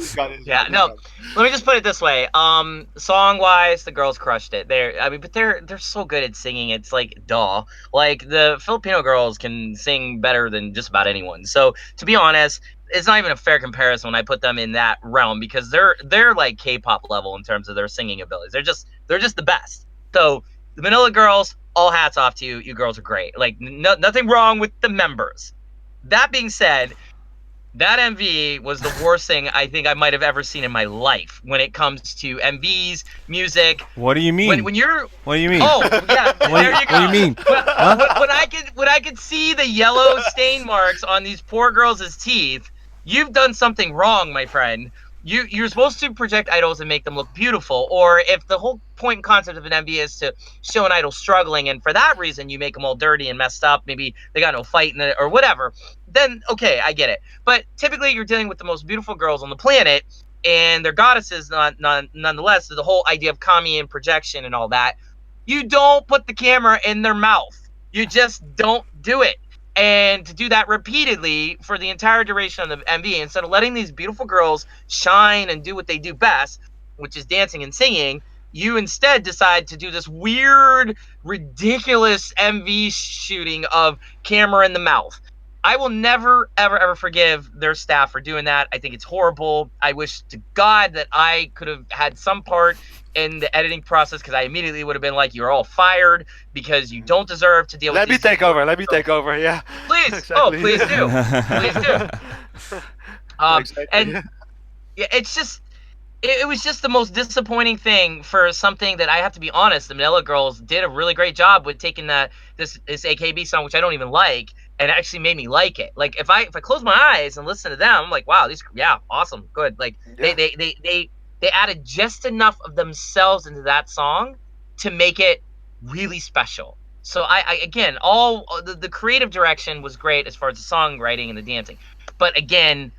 Yeah, no. Let me just put it this way. Song wise, the girls crushed it. But they're so good at singing. It's like duh. Like the Filipino girls can sing better than just about anyone. So to be honest, it's not even a fair comparison when I put them in that realm because they're like K-pop level in terms of their singing abilities. They're just the best. So the Manila girls, all hats off to you. You girls are great. Like nothing wrong with the members. That being said, that MV was the worst thing I think I might have ever seen in my life when it comes to MVs, music. What do you mean? When you're What do you mean? Oh yeah, there you go. What do you mean? When I could see the yellow stain marks on these poor girls' teeth, you've done something wrong, my friend. You're supposed to project idols and make them look beautiful, or if the whole point and concept of an MV is to show an idol struggling, and for that reason you make them all dirty and messed up, maybe they got no fight in it or whatever, then okay, I get it. But typically you're dealing with the most beautiful girls on the planet, and they're goddesses nonetheless. So the whole idea of kami and projection and all that, you don't put the camera in their mouth. You just don't do it. And to do that repeatedly for the entire duration of the MV, instead of letting these beautiful girls shine and do what they do best, which is dancing and singing, you instead decide to do this weird, ridiculous MV shooting of camera in the mouth. I will never, ever, ever forgive their staff for doing that. I think it's horrible. I wish to God that I could have had some part in the editing process because I immediately would have been like, you're all fired because you don't deserve to deal with Let me take over. Let me take over. Yeah. Please. Exactly. Oh, please do. Please do. Exactly. And yeah, it's just, it was just the most disappointing thing for something that I have to be honest. The Manila Girls did a really great job with taking this AKB song, which I don't even like, and it actually made me like it. Like if I close my eyes and listen to them, I'm like, wow, awesome, good. Like Yeah. they added just enough of themselves into that song to make it really special. So I again, all the creative direction was great as far as the songwriting and the dancing, but again,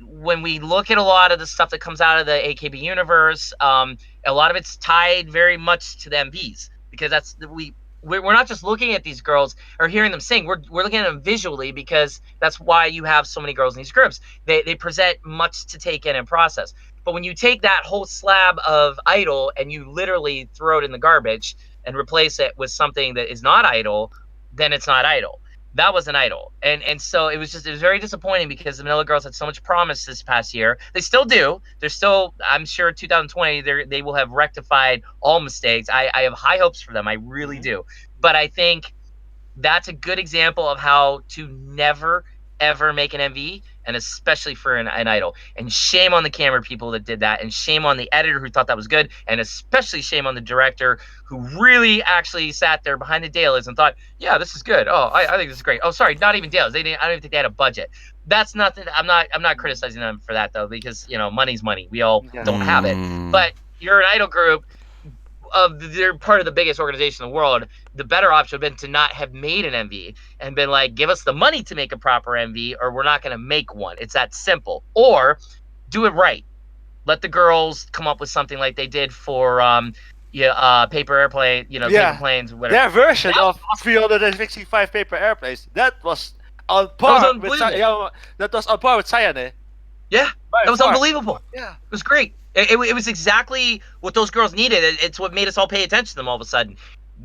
when we look at a lot of the stuff that comes out of the AKB universe, a lot of it's tied very much to the MVs because we're not just looking at these girls or hearing them sing. We're looking at them visually because that's why you have so many girls in these groups. They present much to take in and process. But when you take that whole slab of idol and you literally throw it in the garbage and replace it with something that is not idol, then it's not idol. That was an idol. And so it was very disappointing because the Manila Girls had so much promise this past year. They still do. They're still, I'm sure 2020, they will have rectified all mistakes. I have high hopes for them. I really do. But I think that's a good example of how to never, ever make an MV, and especially for an idol. And shame on the camera people that did that, and shame on the editor who thought that was good, and especially shame on the director who really actually sat there behind the dailies and thought, yeah, this is good. Oh, I think this is great. Oh, sorry, not even dailies. I don't even think they had a budget. That's nothing. I'm not criticizing them for that though, because money's money. We all don't have it. But you're an idol group. They're part of the biggest organization in the world. The better option would have been to not have made an MV and been like, give us the money to make a proper MV, or we're not going to make one. It's that simple. Or do it right. Let the girls come up with something like they did for Paper Airplane, Paper Planes, whatever. Their version of 365 Paper Airplanes, that was on par with Sayane. Yeah, that was unbelievable. Yeah, it was great. It was exactly what those girls needed. It's what made us all pay attention to them all of a sudden,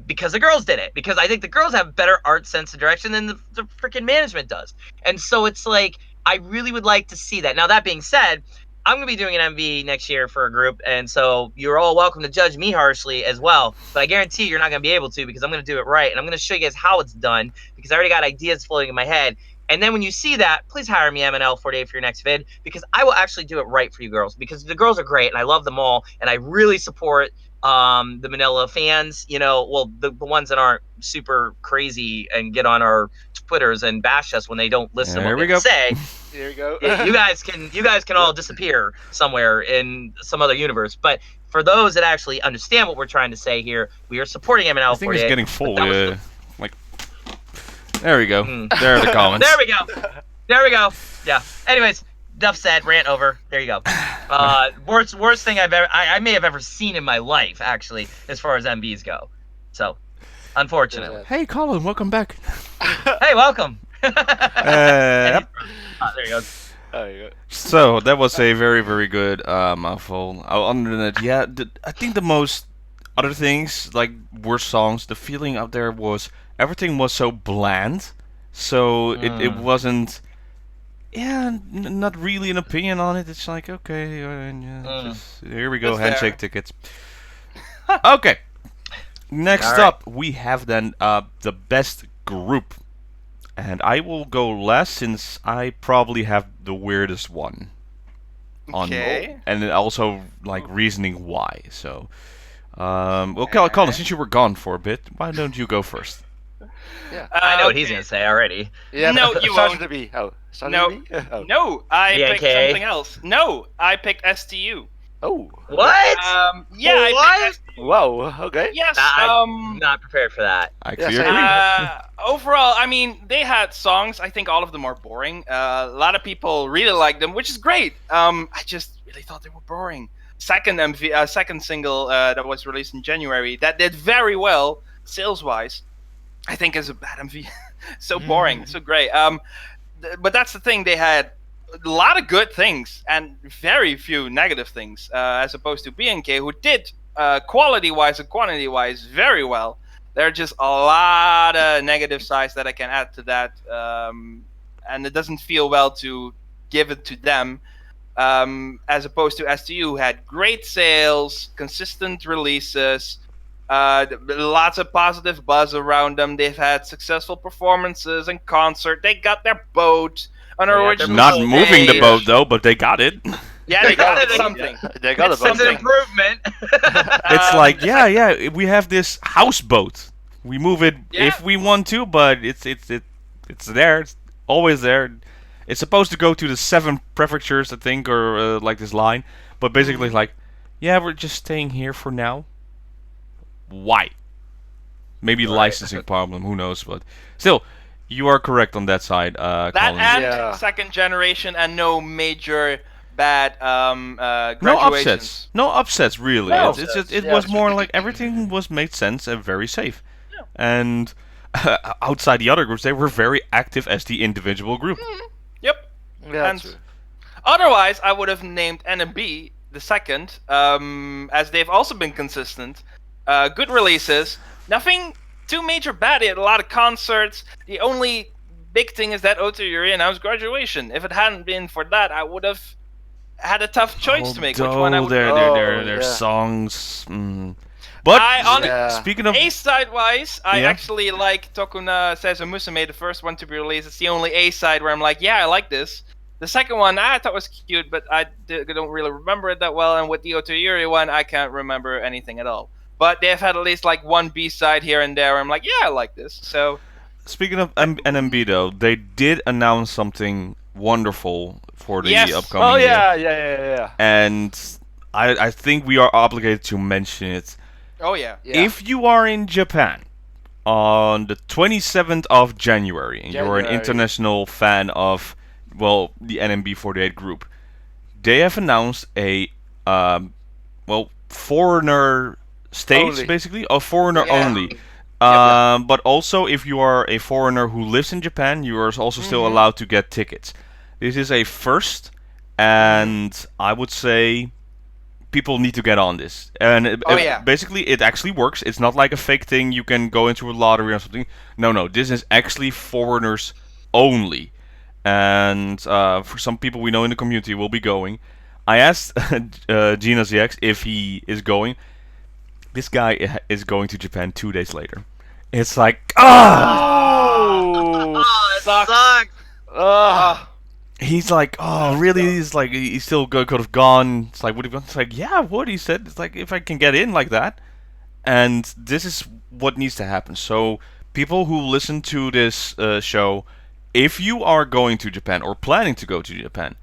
because the girls did it. Because I think the girls have better art sense and direction than the freaking management does. And so it's like, I really would like to see that. Now, that being said, I'm going to be doing an MV next year for a group, and so you're all welcome to judge me harshly as well. But I guarantee you're not going to be able to, because I'm going to do it right, and I'm going to show you guys how it's done, because I already got ideas floating in my head. And then when you see that, please hire me, MNL48, for your next vid, because I will actually do it right for you girls, because the girls are great, and I love them all, and I really support the Manila fans, the ones that aren't super crazy and get on our Twitters and bash us when they don't listen to what we say. Here we go. You guys can all disappear somewhere in some other universe. But for those that actually understand what we're trying to say here, we are supporting MNL48. I think it's getting full. That was Like, there we go. There are the comments. There we go. There we go. Yeah. Anyways, enough said. Rant over. There you go. Worst thing I may have ever seen in my life, actually, as far as MBs go. So, unfortunately. Hey, Colin, welcome back. Hey, welcome. Yep. There you go. There you go. So that was a very, very good mouthful. Other than that, yeah, I think the most other things like worst songs. The feeling out there was everything was so bland, so it wasn't. Yeah, not really an opinion on it. It's like okay, here we go, That's handshake fair. tickets. Okay, next All right. up we have then the best group. And I will go last since I probably have the weirdest one. Okay. And then also like reasoning why. So, well, Colin, since you were gone for a bit, why don't you go first? Yeah. I know what he's Okay. going to say already. Yeah. No, but you starts won't. with a B. Oh, starts No. with a B? Oh. No, I picked BNK. something else. No, I picked STU. Oh. What? Yeah, I What? picked STU. Wow. Okay. Yes. I'm not prepared for that. I actually Yes, agree. Overall, I mean, they had songs. I think all of them are boring. A lot of people really like them, which is great. I just really thought they were boring. Second single that was released in January that did very well sales-wise. I think is a bad MV. So boring, so great. But that's the thing. They had a lot of good things and very few negative things, as opposed to BNK, who did quality-wise and quantity-wise very well. There are just a lot of negative sides that I can add to that, and it doesn't feel well to give it to them, as opposed to STU, who had great sales, consistent releases, lots of positive buzz around them. They've had successful performances and concert. They got their boat on They got their original Not boat. moving the Hey. boat though, but they got it. Yeah, they got They got something. They got a It's an bunch. improvement. It's like yeah, we have this houseboat. We move it Yeah. if we want to, but it's there. It's always there. It's supposed to go to the 7 prefectures, I think, or like this line. But basically, it's like, yeah, we're just staying here for now. Why? Maybe licensing problem. Who knows? But still, you are correct on that side, That Colin. and Yeah. second generation and no major bad No graduations. upsets. No upsets, really. No It's just upsets, it yeah. was more like everything was made sense and very safe. And outside the other groups, they were very active as the individual group. Yep. Yeah, And true. otherwise, I would have named NMB the second, as they've also been consistent. Good releases. Nothing too major bad. They had a lot of concerts. The only big thing is that Otayuri announced graduation. If it hadn't been for that, I would have had a tough choice to make. Which one I would their Oh, yeah. songs. But Yeah. speaking of, A side wise, I Yeah. actually like Tokuna Says Musume, the first one to be released. It's the only A side where I'm like, yeah, I like this. The second one I thought was cute, but I don't really remember it that well. And with the Otayuri one, I can't remember anything at all. But they've had at least like one B side here and there. Where I'm like, yeah, I like this. So speaking of NMB though, they did announce something wonderful for the Yes. upcoming Oh year. yeah. And I think we are obligated to mention it. oh yeah, Yeah. If you are in Japan on the 27th of January and you're an January. international fan of, well, the NMB48 group, they have announced a, foreigner stage, Only. basically, or foreigner Yeah. only. Yep. But also, if you are a foreigner who lives in Japan, you are also still allowed to get tickets. This is a first, and I would say people need to get on this. And Oh, yeah. basically, it actually works. It's not like a fake thing. You can go into a lottery or something. No. This is actually foreigners only. And for some people we know in the community will be going. I asked GinoZX if he is going. This guy is going to Japan 2 days later. It's like, Oh. Oh, it Sucks. sucks. Ah. he's like, oh, really? He's like, he still could have gone. It's like, what? It's like, yeah, what he said. It's like, if I can get in like that, and this is what needs to happen. So, people who listen to this show, if you are going to Japan or planning to go to Japan,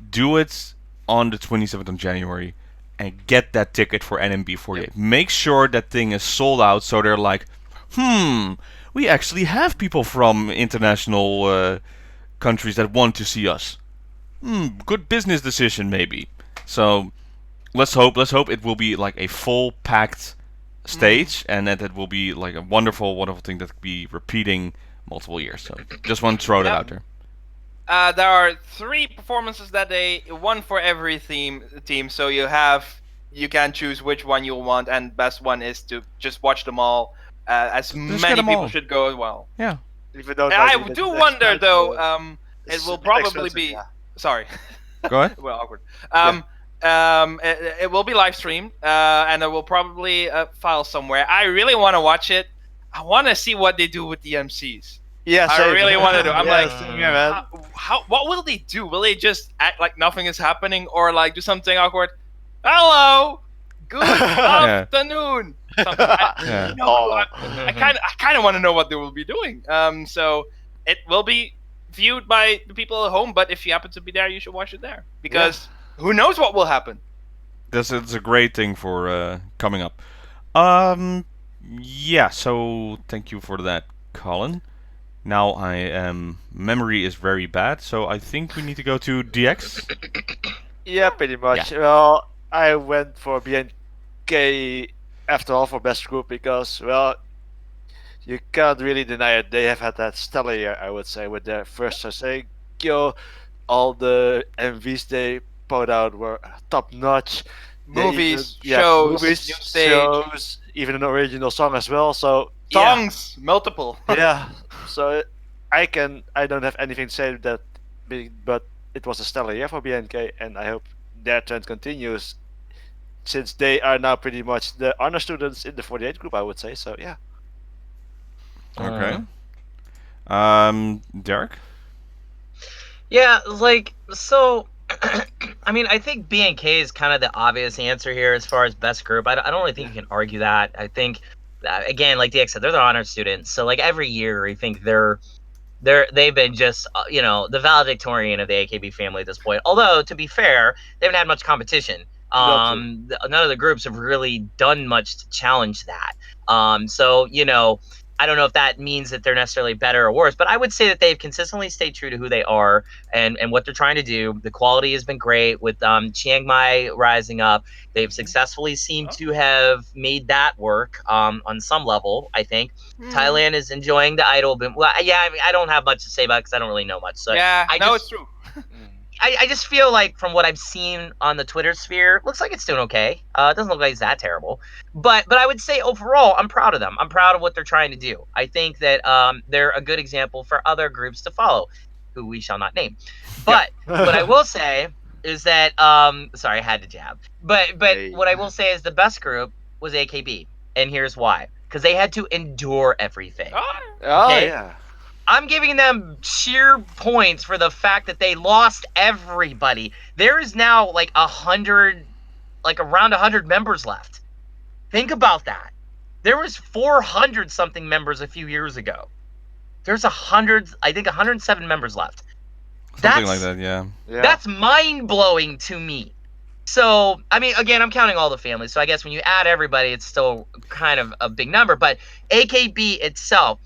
do it on the 27th of January. and get that ticket for NMB48. Make sure that thing is sold out, so they're like, we actually have people from international countries that want to see us. Good business decision, maybe. So let's hope it will be like a full packed stage, and that it will be like a wonderful thing that could be repeating multiple years. So just want to throw that out there. There are 3 performances that day, 1 for every team. So you can choose which one you want, and best one is to just watch them all. As many people should go as well. Yeah. I do wonder though. It will probably be. Yeah. Sorry. Go ahead. Well, awkward. It will be live streamed, and it will probably file somewhere. I really want to watch it. I want to see what they do with the MCs. Yeah, I really want to do. I'm like, man. what will they do? Will they just act like nothing is happening, or like do something awkward? Hello, good afternoon. Something. I kind of want to know what they will be doing. So it will be viewed by the people at home, but if you happen to be there, you should watch it there, because who knows what will happen. It's a great thing for coming up. Yeah, so thank you for that, Colin. Now memory is very bad, so I think we need to go to DX. Yeah, pretty much. Yeah. Well, I went for BNK after all for best group because, well, you can't really deny it. They have had that stellar year, I would say, with their first Sosegyo. All the MVs they put out were top notch. Movies, shows, new stage. shows, even an original song as well. So Songs, multiple. yeah. So I don't have anything to say that, but it was a stellar year for BNK, and I hope their trend continues, since they are now pretty much the honor students in the 48 group, I would say. So yeah. Okay. Derek? Yeah, like, so, I mean, I think BNK is kind of the obvious answer here as far as best group. I don't really think you can argue that. I think, again, like DX said, they're the honor students. So, like, every year, I think they've been just, the valedictorian of the AKB family at this point. Although, to be fair, they haven't had much competition. None of the groups have really done much to challenge that. So, I don't know if that means that they're necessarily better or worse, but I would say that they've consistently stayed true to who they are and what they're trying to do. The quality has been great with Chiang Mai rising up. They've successfully seemed to have made that work on some level, I think. Thailand is enjoying the idol. Well, yeah, I mean, I don't have much to say about it because I don't really know much. So yeah, it's true. I just feel like from what I've seen on the Twitter sphere, looks like it's doing okay. It doesn't look like it's that terrible. But I would say overall, I'm proud of them. I'm proud of what they're trying to do. I think that they're a good example for other groups to follow, who we shall not name. But what I will say is that, sorry, I had to jab. But what I will say is the best group was AKB. And here's why. Because they had to endure everything. Yeah. I'm giving them sheer points for the fact that they lost everybody. There is now like around 100 members left. Think about that. There was 400 something members a few years ago. There's 107 members left. Something like that, yeah. That's mind blowing to me. So, I mean, again, I'm counting all the families. So I guess when you add everybody, it's still kind of a big number. But AKB itself,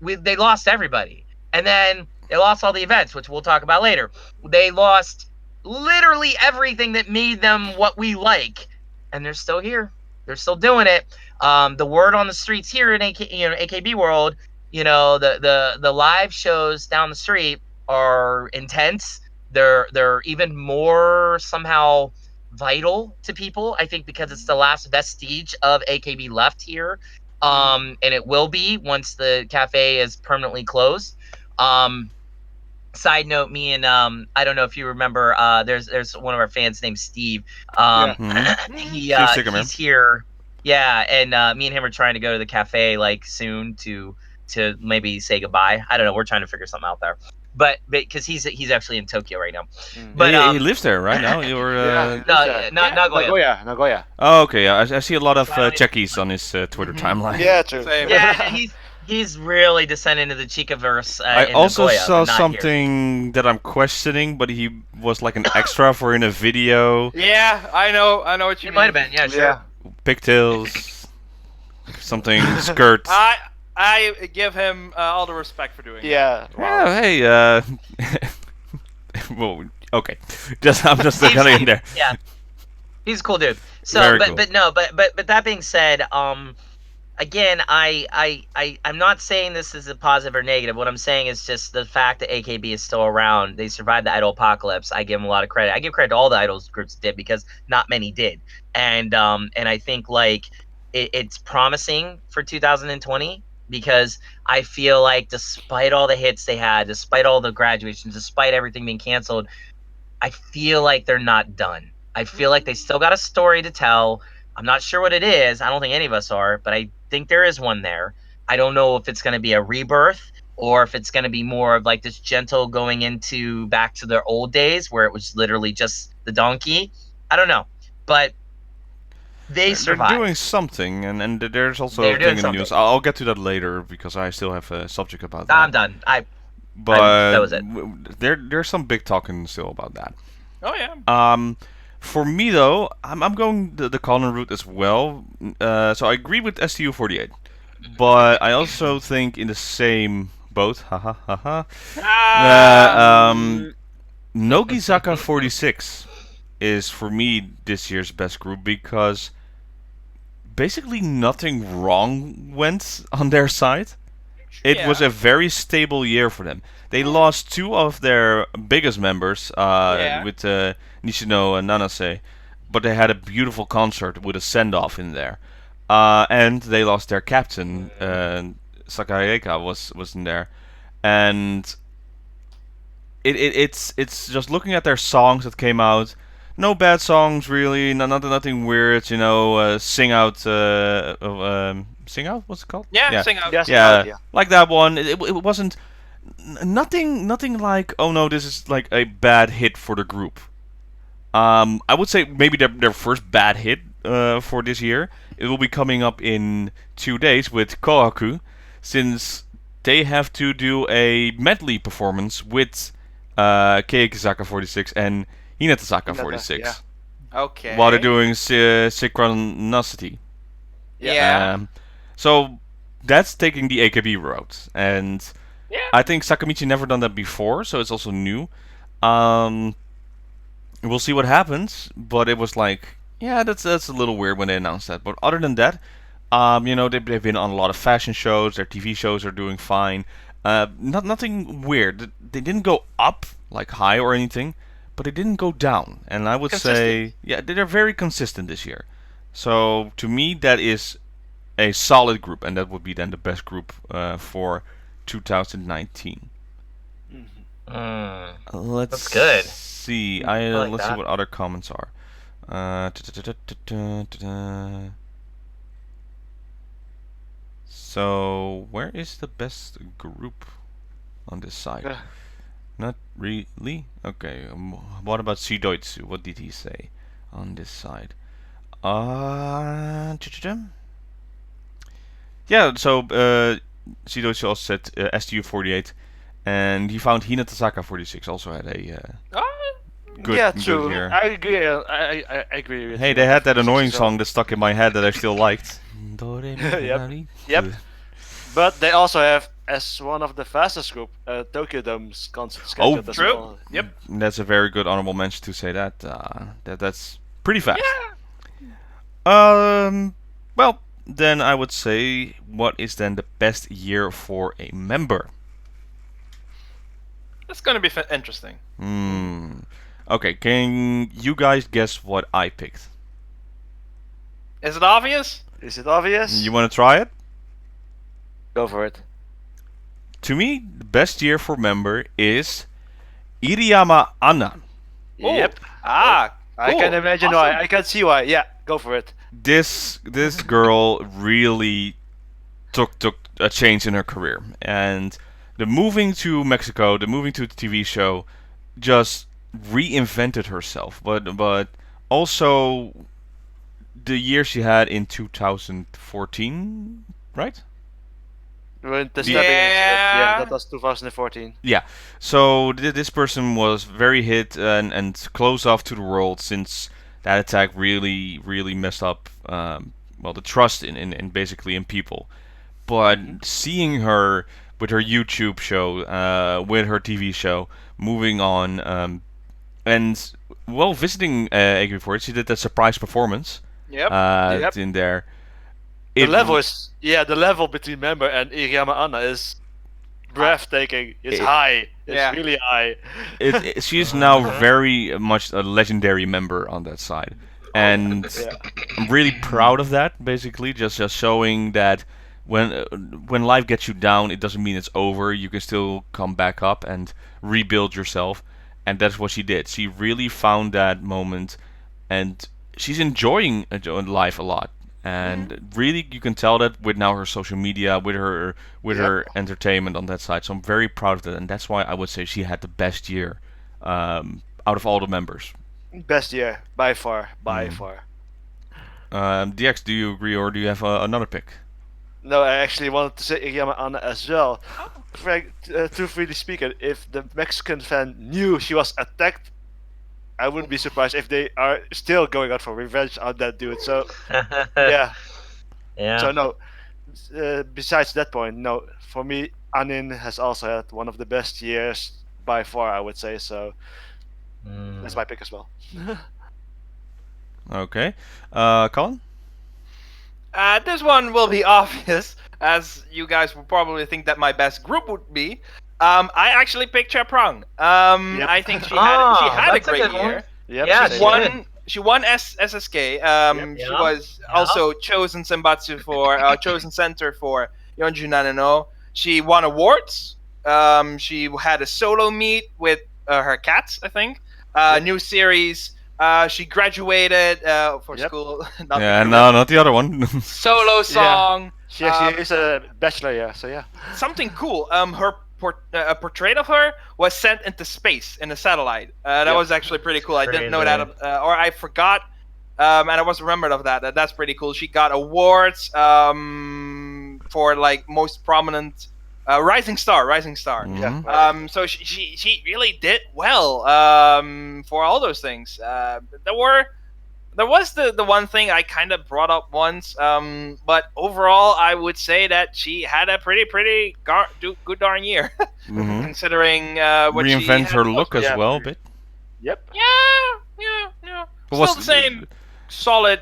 they lost everybody, and then they lost all the events, which we'll talk about later. They lost literally everything that made them what we like, and they're still here. They're still doing it. The word on the streets here in AKB world, the live shows down the street are intense. They're even more somehow vital to people, I think, because it's the last vestige of AKB left here. And it will be once the cafe is permanently closed. Side note, me and I don't know if you remember, there's one of our fans named Steve. He's here. Yeah, and me and him are trying to go to the cafe like soon to maybe say goodbye. I don't know. We're trying to figure something out there. But because he's actually in Tokyo right now. But he lives there right now. Nagoya. Oh, okay. Yeah, I see a lot of checkies on his Twitter timeline. Yeah, true. Yeah, He's really descending into the Chicaverse. I in also Nagoya, saw but not here. something that I'm questioning, but he was like an extra for in a video. Yeah, I know what you It mean. might have been, yeah, sure. Pigtails, something skirt. I give him all the respect for doing that. Yeah. Wow. Yeah, hey, well, okay. I'm just Steve, getting in Steve, there. Yeah, he's a cool dude. So, Very but cool. but no, but that being said, again, I'm not saying this is a positive or negative. What I'm saying is just the fact that AKB is still around. They survived the idol apocalypse. I give them a lot of credit. I give credit to all the idols groups that did, because not many did. And I think like it's promising for 2020, because I feel like despite all the hits they had, despite all the graduations, despite everything being canceled, I feel like they're not done. I feel like they still got a story to tell. I'm not sure what it is. I don't think any of us are, but I think there is one there. I don't know if it's going to be a rebirth, or if it's going to be more of like this gentle going into back to their old days where it was literally just the donkey. I don't know. But they They're survived. doing something, and there's also They're a doing thing in the news. something. I'll get to that later because I still have a subject about that. I'm done. But that was it. There's some big talking still about that. Oh yeah. For me though, I'm going the Colin route as well. So I agree with STU48, but I also think in the same boat. Haha, haha. Nogizaka 46 is for me this year's best group because basically nothing wrong went on their side. It was a very stable year for them. They lost two of their biggest members with Nishino and Nanase, but they had a beautiful concert with a send-off in there. And they lost their captain, Sakayeka was in there. And it's just looking at their songs that came out. No bad songs really, nothing weird, sing out, sing out, what's it called? Yeah, sing out. Yes, Yeah, yeah. like that one. It wasn't nothing like, oh no, this is like a bad hit for the group. I would say maybe their first bad hit for this year. It will be coming up in 2 days with Kohaku, since they have to do a medley performance with Keikizaka 46 and Hinata 46 yeah. Okay. while they're doing Synchronicity. Yeah. So that's taking the AKB route, and Yeah. I think Sakamichi never done that before, so it's also new. We'll see what happens, but it was like, yeah, that's a little weird when they announced that. But other than that, they've been on a lot of fashion shows. Their TV shows are doing fine. Nothing weird. They didn't go up like high or anything, but they didn't go down. And I would say, yeah, they're very consistent this year. So to me, that is a solid group, and that would be then the best group for 2019. That's good. See. like Let's see that. what other comments are. So where is the best group on this side? Not really. Okay. What about SI-Doitsu? What did he say on this side? Yeah. So SI-Doitsu also said STU48, and he found Hinata 46 also had a good, yeah, good true. year. I agree. I agree with Hey, you. they had that annoying as well. song that stuck in my head that I still liked. Yep. But they also have, as one of the fastest group, Tokyo Dome's concert scheduled as true. well. Yep. That's a very good honorable mention to say that. That's pretty fast. Yeah. Well, then I would say, what is then the best year for a member? That's gonna be interesting. Okay, can you guys guess what I picked? Is it obvious? Is it obvious? You want to try it? Go for it. To me, the best year for member is Iriyama Anna. Yep. Ah. I cool. can imagine Awesome. why. I can see why. Yeah, go for it. This girl really took a change in her career, and the moving to Mexico, the moving to the TV show, just reinvented herself. But also the year she had in 2014, right? When the The- stabbing Yeah. that was 2014. So this person was very hit and close off to the world since that attack really messed up the trust in basically in people. But seeing her with her YouTube show, with her TV show, moving on, and visiting AKB48, she did that surprise performance Yep. Yep. in there. The level between member and Iriyama Anna is breathtaking. It's high. It's Yeah. really high. She's now very much a legendary member on that side, and Yeah. I'm really proud of that. Basically, just showing that when life gets you down, it doesn't mean it's over. You can still come back up and rebuild yourself, and that's what she did. She really found that moment, and she's enjoying life a lot. And really, you can tell that with now her social media, with her entertainment on that side. So I'm very proud of that, and that's why I would say she had the best year out of all the members. Best year by far. DX, do you agree, or do you have another pick? No, I actually wanted to say Iriyama Anna as well. To freely speaking, if the Mexican fan knew she was attacked, I wouldn't be surprised if they are still going out for revenge on that dude. So yeah. Yeah. So no. Besides that point, no. For me, Anin has also had one of the best years by far, I would say. So that's my pick as well. Okay, Colin. This one will be obvious, as you guys will probably think that my best group would be. I actually picked Chaprang. Yep. I think she had a that's a great good one. year. Yep, Yeah, same. She won SSK. She Yeah. was also chosen Senbatsu for chosen center for Yeonju Nanano. She won awards. She had a solo meet with her cats, I think. New series. She graduated for Yep. school. Not the other one. Solo song. She actually is a bachelor, yeah. So yeah. Something cool. Her a portrait of her was sent into space in a satellite. That Yep. was actually pretty cool. I didn't know Crazy. that, or I forgot, and I was remembered of that. That's pretty cool. She got awards for like most prominent rising star. Mhm. Yeah. So she really did well for all those things. There was the one thing I kind of brought up once, but overall I would say that she had a pretty good darn year, Mhm. considering what she Reinvent had her to look go as through. well a bit. Yep. Yeah. But Still what's the same solid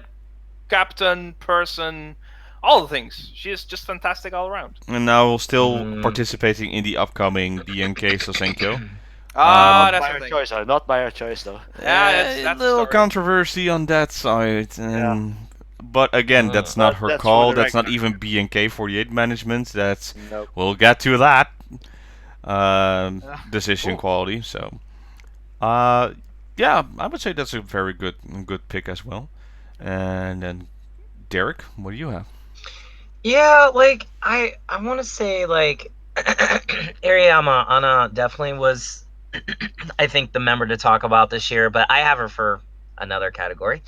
captain person, all the things. She is just fantastic all around. And now still Mm. participating in the upcoming BNK Sosenkyo. That's By the her thing. choice, though. Not by her choice, though. Yeah, that's a the little story. controversy on that side. But again, that's not her That's for call. the That's not regular. even BNK48 management. That's Nope. we'll get to that decision Cool. quality. So, yeah, I would say that's a very good pick as well. And then Derek, what do you have? Yeah, like I want to say like Ariyama Anna definitely was I think the member to talk about this year, but I have her for another category.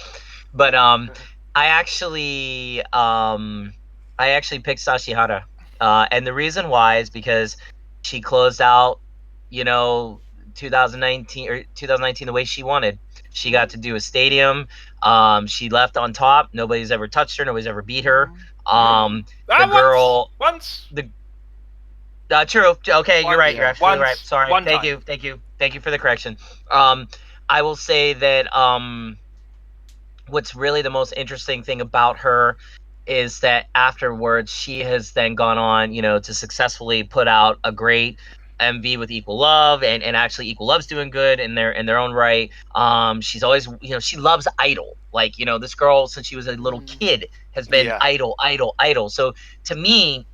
But I actually picked Sashihara. And the reason why is because she closed out, 2019 the way she wanted. She got to do a stadium. She left on top. Nobody's ever touched her. Nobody's ever beat her. The girl. Once. True. Okay, you're right. Yeah. You're absolutely right. Once, Sorry. one Thank time. you for the correction. I will say that what's really the most interesting thing about her is that afterwards she has then gone on, to successfully put out a great MV with Equal Love, and actually Equal Love's doing good in their own right. She's always, she loves Idol. Like, this girl since she was a little kid has been Yeah. Idol. So to me,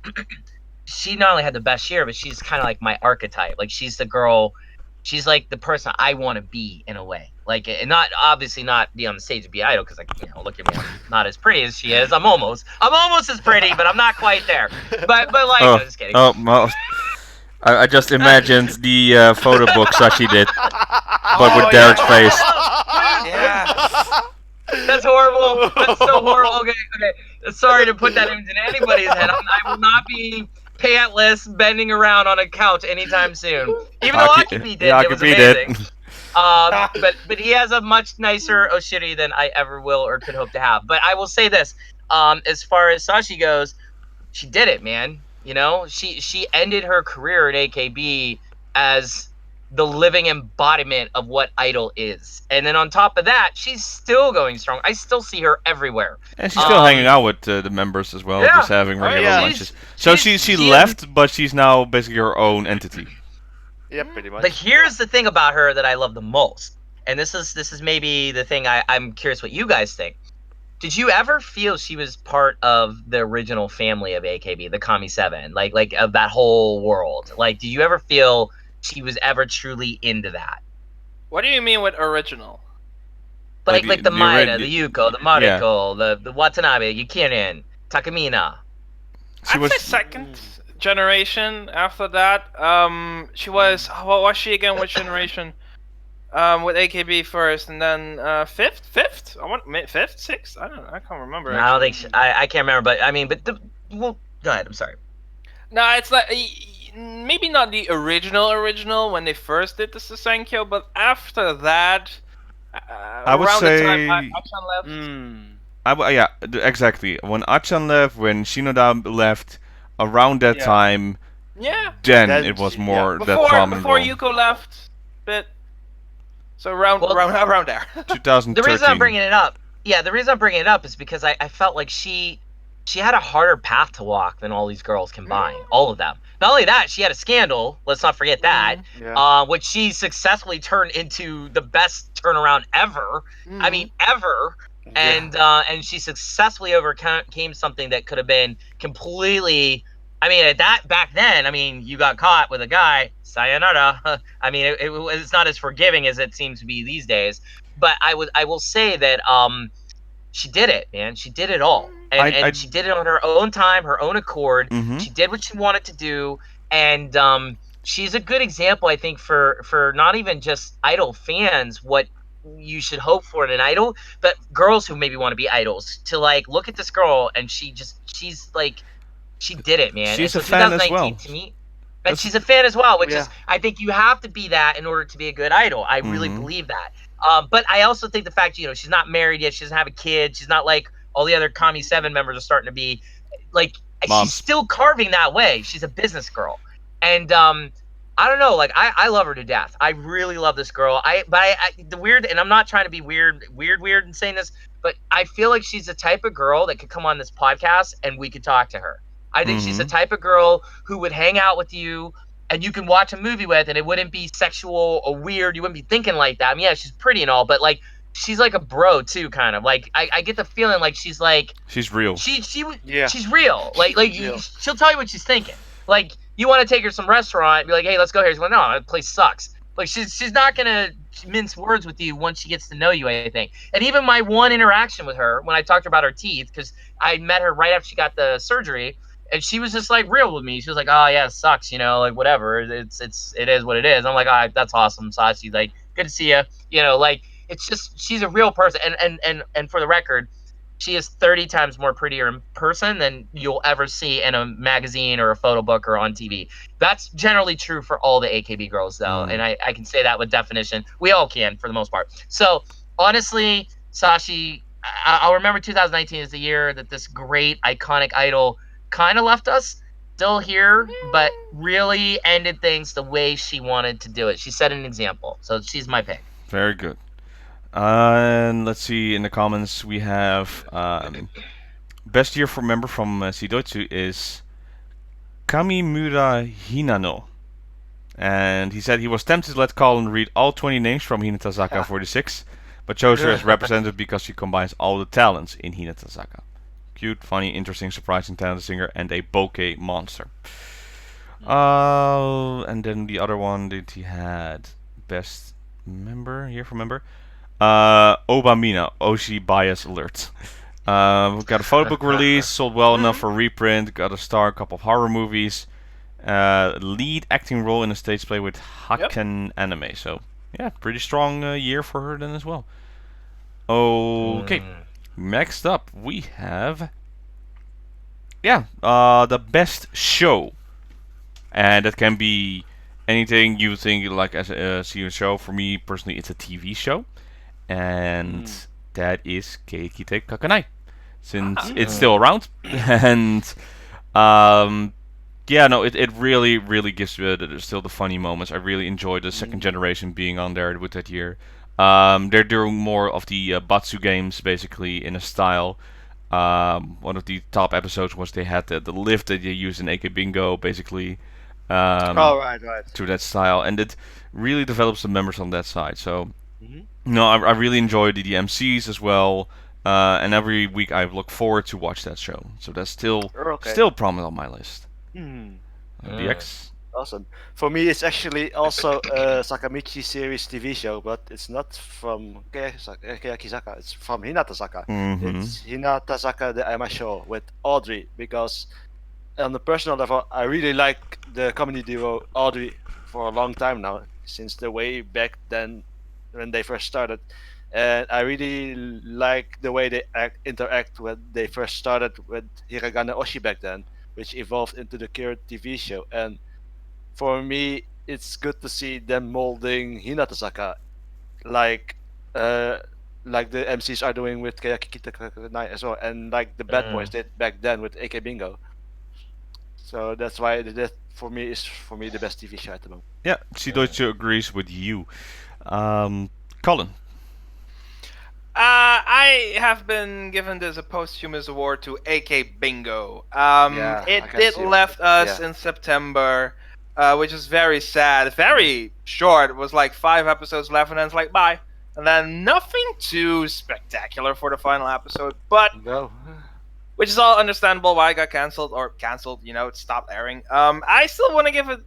she not only had the best year, but she's kind of like my archetype. Like she's the girl, she's like the person I want to be in a way. Like, and not obviously not be on the stage to be Idol, because look at me, I'm not as pretty as she is. I'm almost as pretty, but I'm not quite there. But like, Oh, no, just kidding. oh, well, I just imagined the photo books that she did, but with Derek's face. Yeah. That's horrible. That's so horrible. Okay. Sorry to put that into anybody's head. I will not be pantless, bending around on a couch anytime soon. Even though Akibi did, it was Akibi amazing. did. But he has a much nicer Oshiri than I ever will or could hope to have. But I will say this: as far as Sashi goes, she did it, man. You know, she ended her career at AKB as the living embodiment of what idol is. And then on top of that, she's still going strong. I still see her everywhere. And she's still hanging out with the members as well, Yeah. just having regular yeah. lunches. So she left, but she's now basically her own entity. Yeah, pretty much. But here's the thing about her that I love the most, and this is maybe the thing I'm curious what you guys think. Did you ever feel she was part of the original family of AKB, the Kami Seven, like of that whole world? Like, did you ever feel she was ever truly into that? What do you mean with original? Like the Maeda, the- the Yuko, the Mariko, the Watanabe, Yukirin, Takamina. I'd say second generation. After that, she was what was she again? Which generation? With AKB first, and then fifth. I want fifth, sixth. I don't know. I can't remember. No, I don't think I can't remember, but I mean, well, go ahead. I'm sorry. No, it's like maybe not the original when they first did the Susenkyo, but after that, I would around say- the time Achan left. Exactly. When Achan left, when Shinoda left, around that Yeah. time, Yeah. then Then it was she- more that Before prominent before role. Yuko left, bit. So around Well, around there. 2013. The reason I'm bringing it up, is because I felt like she had a harder path to walk than all these girls combined, all of them. Not only that, she had a scandal. Let's not forget that, Yeah. which she successfully turned into the best turnaround ever. I mean, ever. And she successfully overcame something that could have been completely. I mean, at that back then, I mean, you got caught with a guy, sayonara. I mean, it's not as forgiving as it seems to be these days. But I will say that she did it, man. She did it all, and she did it on her own time, her own accord. Mhm. She did what she wanted to do, and she's a good example, I think, for not even just idol fans, what you should hope for in an idol, but girls who maybe want to be idols to like look at this girl and she's like. She did it, man. She's and a so fan as 2019 well. to me, and she's a fan as well, which Yeah. is I think you have to be that in order to be a good idol. I really Mhm. believe that. But I also think the fact she's not married yet, she doesn't have a kid, she's not like all the other Kami 7 members are starting to be. Like Moms. she's still carving that way. She's a business girl, and I don't know. Like I love her to death. I really love this girl. The weird, and I'm not trying to be weird in saying this, but I feel like she's the type of girl that could come on this podcast and we could talk to her. I think she's the type of girl who would hang out with you and you can watch a movie with and it wouldn't be sexual or weird. You wouldn't be thinking like that. I mean, yeah, she's pretty and all, but like she's like a bro too, kind of. Like I get the feeling like she's like She's real. she's Yeah. real. Like Real. she'll tell you what she's thinking. Like you want to take her to some restaurant and be like, hey, let's go here. She's like, no, that place sucks. Like she's not gonna mince words with you once she gets to know you, I think. And even my one interaction with her when I talked to her about her teeth, because I met her right after she got the surgery, and she was just like real with me. She was like, oh yeah, it sucks, like whatever. It is what it is. I'm like, all right, that's awesome, Sashi. Like, good to see you. Like it's just she's a real person. And for the record, she is 30 times more prettier in person than you'll ever see in a magazine or a photo book or on TV. That's generally true for all the AKB girls, though, and I can say that with definition. We all can, for the most part. So, honestly, Sashi, I'll remember 2019 as the year that this great, iconic idol kind of left us. Still here, but really ended things the way she wanted to do it. She set an example. So, she's my pick. Very good. And let's see, in the comments we have best year for member from SI-Doitsu is Kamimura Hinano. And he said he was tempted to let Colin read all 20 names from Hinata Zaka 46, but chose her as representative because she combines all the talents in Hinata Zaka. Cute, funny, interesting, surprising, talented singer, and a bokeh monster. And then the other one that he had, best member, here for member. Obamina, Oshi bias alert. We've got a photo book release, sold well enough for reprint, got a star, a couple of horror movies, lead acting role in a stage play with Haken anime. So, yeah, pretty strong year for her then as well. Okay, next up we have, the best show. and that can be anything you think like as a serious show. For me personally, it's a TV show, and that is Keikite Kakanai, since it's still around. And yeah, no, it really, really gives you still the funny moments. I really enjoyed the second generation being on there with that year. They're doing more of the Batsu games, basically, in a style. One of the top episodes was they had the lift that you use in AK Bingo, basically, Right. to that style. And it really develops the members on that side. So, no, I really enjoyed the MCs as well. And every week I look forward to watch that show. So that's still prominent on my list. DX. Awesome. For me, it's actually also a Sakamichi series TV show, but it's not from Keyakizaka. It's from Hinatasaka. It's Hinatasaka the Ama Show with Audrey, because on the personal level, I really like the comedy duo Audrey for a long time now, since the way back then when they first started. And I really like the way they interact when they first started with Hiragana Oshi back then, which evolved into the current TV show. And for me, it's good to see them molding Hinatasaka like the MCs are doing with Keyakita as well, and like the Bad Boys did back then with AK Bingo. So that's why that for me the best TV show at the moment. Yeah, SI-Doitsu agrees with you. Colin. I have been given this a posthumous award to AK Bingo. It did left us in September, which is very sad. Very short. It was like 5 episodes left, and then it's like bye. And then nothing too spectacular for the final episode, but which is all understandable why it got canceled. It stopped airing. I still want to give it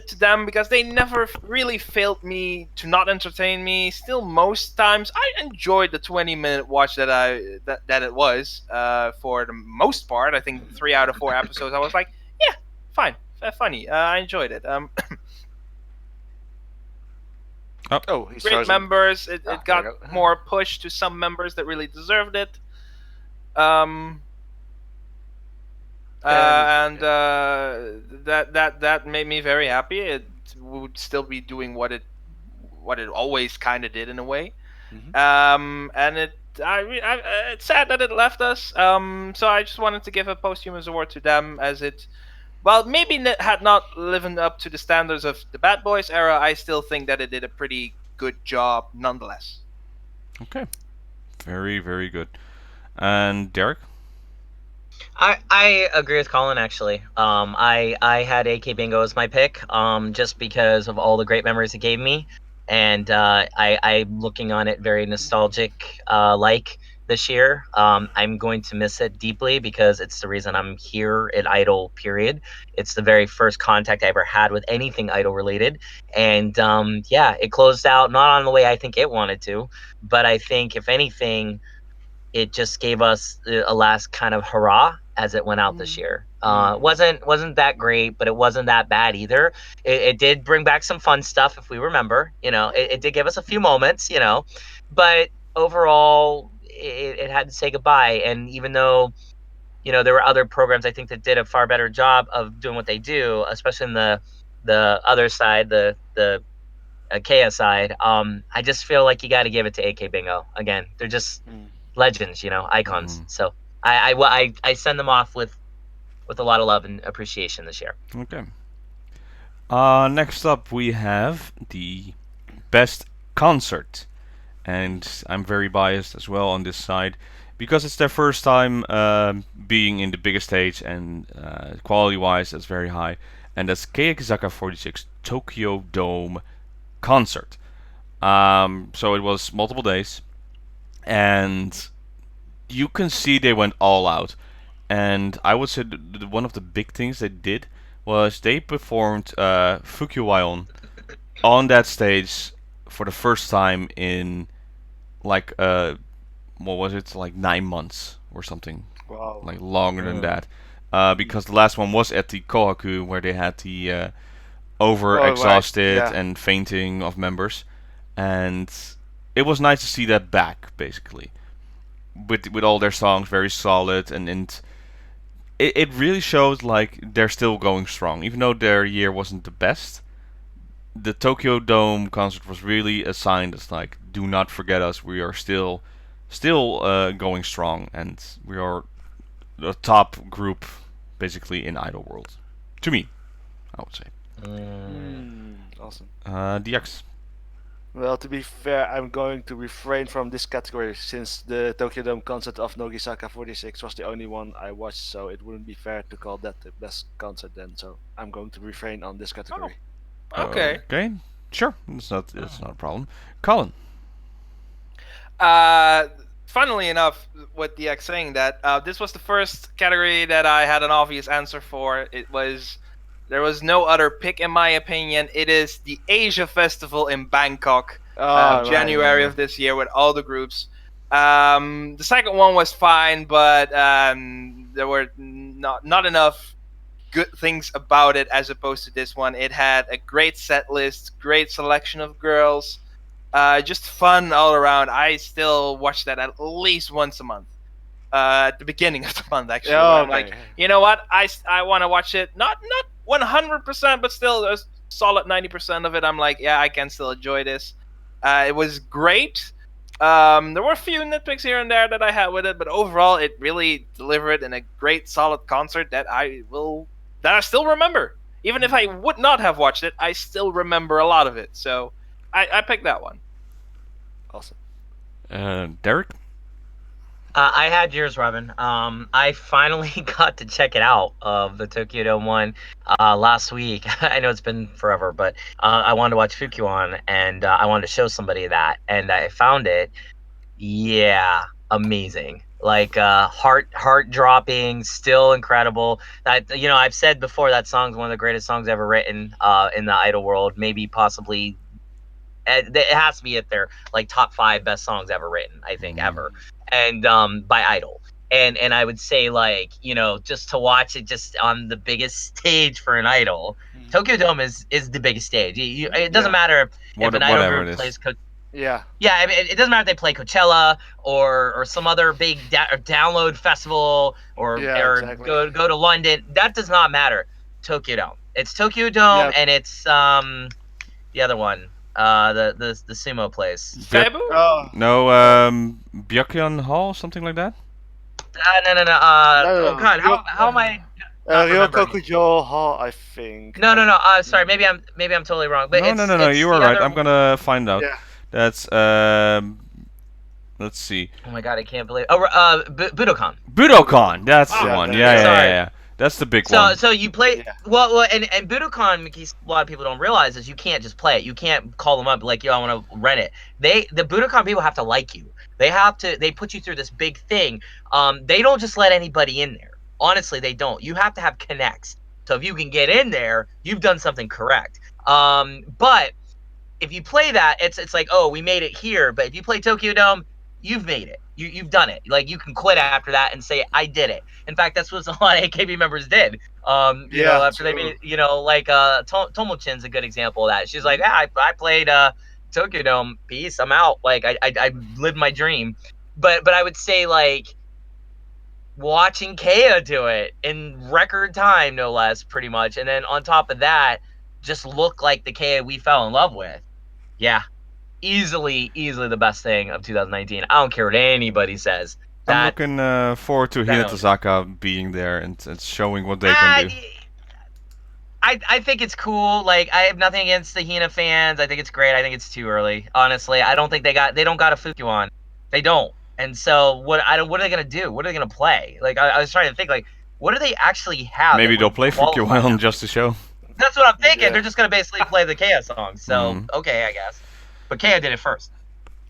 to them because they never really failed me to not entertain me. Still, most times I enjoyed the 20-minute watch that it was. For the most part, I think 3 out of 4 episodes, I was like, yeah, fine, funny. I enjoyed it. He's great frozen. Members. It got more push to some members that really deserved it. That made me very happy. It would still be doing what it always kind of did in a way. And it's sad that it left us. So I just wanted to give a posthumous award to them, as it, while maybe had not lived up to the standards of the Bad Boys era, I still think that it did a pretty good job nonetheless. Okay, very, very good. And Derek? I agree with Colin, actually. I had AK Bingo as my pick, just because of all the great memories it gave me, and I'm looking on it very nostalgic, like this year. I'm going to miss it deeply because it's the reason I'm here at Idol. Period. It's the very first contact I ever had with anything Idol related, and it closed out not on the way I think it wanted to, but I think if anything, it just gave us a last kind of hurrah as it went out this year. Wasn't that great, but it wasn't that bad either. It did bring back some fun stuff, if we remember. It did give us a few moments, but overall, it had to say goodbye. And even though, there were other programs I think that did a far better job of doing what they do, especially in the other side, the KS side. I just feel like you got to give it to AK Bingo again. They're just legends, icons. So I send them off with a lot of love and appreciation this year. Okay. Next up we have the best concert, and I'm very biased as well on this side because it's their first time being in the biggest stage, and quality-wise that's very high, and that's Keikizaka 46 Tokyo Dome concert. So it was multiple days, and you can see they went all out. And I would say one of the big things they did was they performed Fukuwayon on that stage for the first time in like what was it, like 9 months or something. Wow. Like longer than that, because the last one was at the Kohaku, where they had the over-exhausted and fainting of members, and it was nice to see that back, basically, with all their songs very solid, and it really shows like they're still going strong, even though their year wasn't the best. The Tokyo Dome concert was really a sign that's like, do not forget us. We are still going strong, and we are the top group basically in Idol World. To me, I would say. Awesome. DX. Well, to be fair, I'm going to refrain from this category since the Tokyo Dome concert of Nogisaka 46 was the only one I watched, so it wouldn't be fair to call that the best concert then. So I'm going to refrain on this category. Okay. Okay. Sure. It's not a problem. Colin. Funnily enough, with DX saying that, this was the first category that I had an obvious answer for. There was no other pick in my opinion. It is the Asia Festival in Bangkok, January of this year with all the groups. The second one was fine, but there were not enough good things about it as opposed to this one. It had a great set list, great selection of girls, just fun all around. I still watch that at least once a month. At the beginning of the month, actually. I'm like, you know what? I want to watch it. Not 100%, but still a solid 90% of it. I'm like, yeah, I can still enjoy this. It was great. There were a few nitpicks here and there that I had with it, but overall, it really delivered in a great, solid concert that I still remember. Even if I would not have watched it, I still remember a lot of it. So I picked that one. Awesome. Derek. I had yours, Robin. I finally got to check it out of the Tokyo Dome one last week. I know it's been forever, but I wanted to watch Fukuon, and I wanted to show somebody that, and I found it. Yeah, amazing. Like heart dropping, still incredible. I've said before that song's one of the greatest songs ever written in the Idol world. Maybe possibly. It has to be at their like top 5 best songs ever written, I think, ever, and by Idol. And I would say, like, just to watch it just on the biggest stage for an Idol, Tokyo Dome is the biggest stage. It doesn't matter if an Idol group plays Yeah. I mean, it doesn't matter if they play Coachella or some other big download festival or exactly. go to London. That does not matter. Tokyo Dome. It's Tokyo Dome, and it's the other one. The sumo place. Fabu? No, Byakuyan Hall, something like that. No. Oh God, how am I? Ryokokujo Hall, I think. No. Sorry, maybe I'm totally wrong. But No. You are right. I'm gonna find out. Yeah. That's let's see. Oh my God, I can't believe. Oh, Budokan. Budokan. That's the one. Yeah. That's the big one. So you play well, and Budokan, a lot of people don't realize is you can't just play it. You can't call them up like, yo, I want to rent it. The Budokan people have to like you. They put you through this big thing. They don't just let anybody in there. Honestly, they don't. You have to have connects. So if you can get in there, you've done something correct. But if you play that, it's like, oh, we made it here. But if you play Tokyo Dome, you've made it. You've done it. Like, you can quit after that and say, I did it. In fact, that's what a lot of AKB members did. After they made, like Tomochin's a good example of that. She's like, I played Tokyo Dome. Peace. I'm out. Like, I lived my dream. But I would say, like, watching Kea do it in record time, no less, pretty much. And then on top of that, just look like the Kea we fell in love with. Yeah. Easily the best thing of 2019. I don't care what anybody says. I'm looking forward to Hinata being there and showing what they can do. I think it's cool. Like, I have nothing against the Hina fans. I think it's great. I think it's too early. Honestly, I don't think they don't got a Fukuon. They don't. And so what are they gonna do? What are they gonna play? Like, I was trying to think, like, what do they actually have? Maybe they'll play Fukuon just to show. That's what I'm thinking. Yeah. They're just gonna basically play the Kea songs. So okay, I guess. But Kea did it first.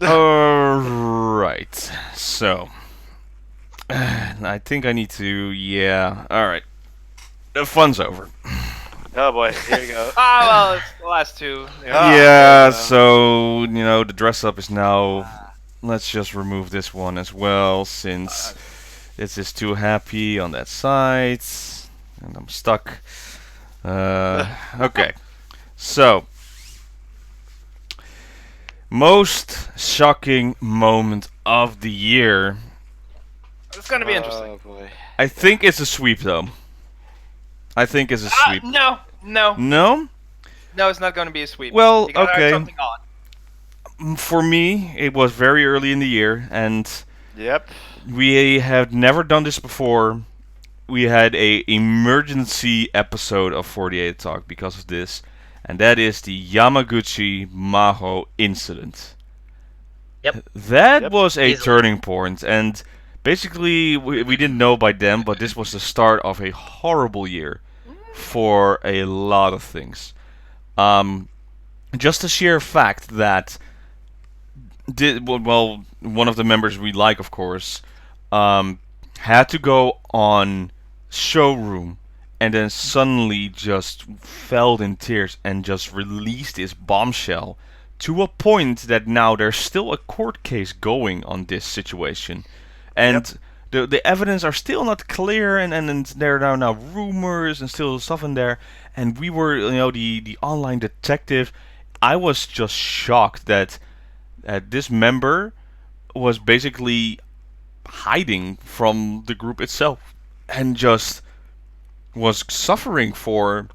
Alright. So I think I need to alright. The fun's over. Oh boy, here we go. Well, it's the last two. So the dress up is now. Let's just remove this one as well, since this is too happy on that side, and I'm stuck. Okay, so most shocking moment of the year. It's gonna be interesting. Oh boy. I think it's a sweep, though. I think it's a sweep. No, No? it's not going to be a sweep. Well, You gotta have okay. something on. For me, it was very early in the year, and Yep. we have never done this before. We had a emergency episode of 48 Talk because of this, and that is the Yamaguchi Maho incident. Yep. That Yep. was a Easily. turning point, and basically we didn't know by then, but this was the start of a horrible year for a lot of things. Just the sheer fact that one of the members we like, of course, had to go on showroom and then suddenly just fell in tears and just released his bombshell to a point that now there's still a court case going on this situation, and the evidence are still not clear, and there are now rumors and still stuff in there, and we were the online detective. I was just shocked that this member was basically hiding from the group itself and just was suffering for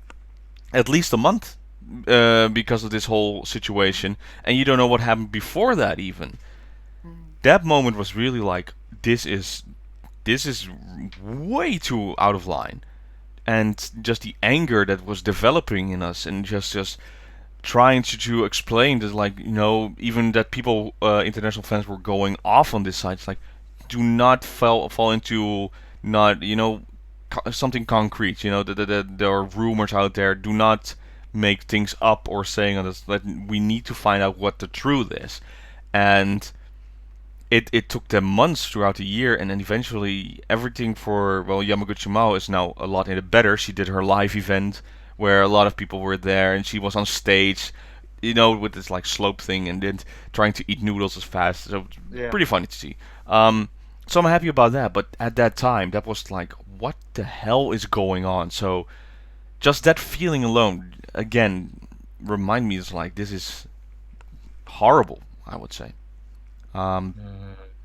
at least a month because of this whole situation, and you don't know what happened before that even. That moment was really like, this is way too out of line, and just the anger that was developing in us, and just trying to explain that, like, even that people, international fans, were going off on this side. It's like, do not fall into not something concrete. There are rumors out there. Do not make things up or saying on this. That we need to find out what the truth is, and it took them months throughout the year, and then eventually everything for Yamaguchi Mao is now a lot better. She did her live event where a lot of people were there, and she was on stage, with this like slope thing, and then trying to eat noodles as fast. So Yeah. pretty funny to see. So I'm happy about that. But at that time, that was like, what the hell is going on? So just that feeling alone, again, remind me, it's like, this is horrible, I would say.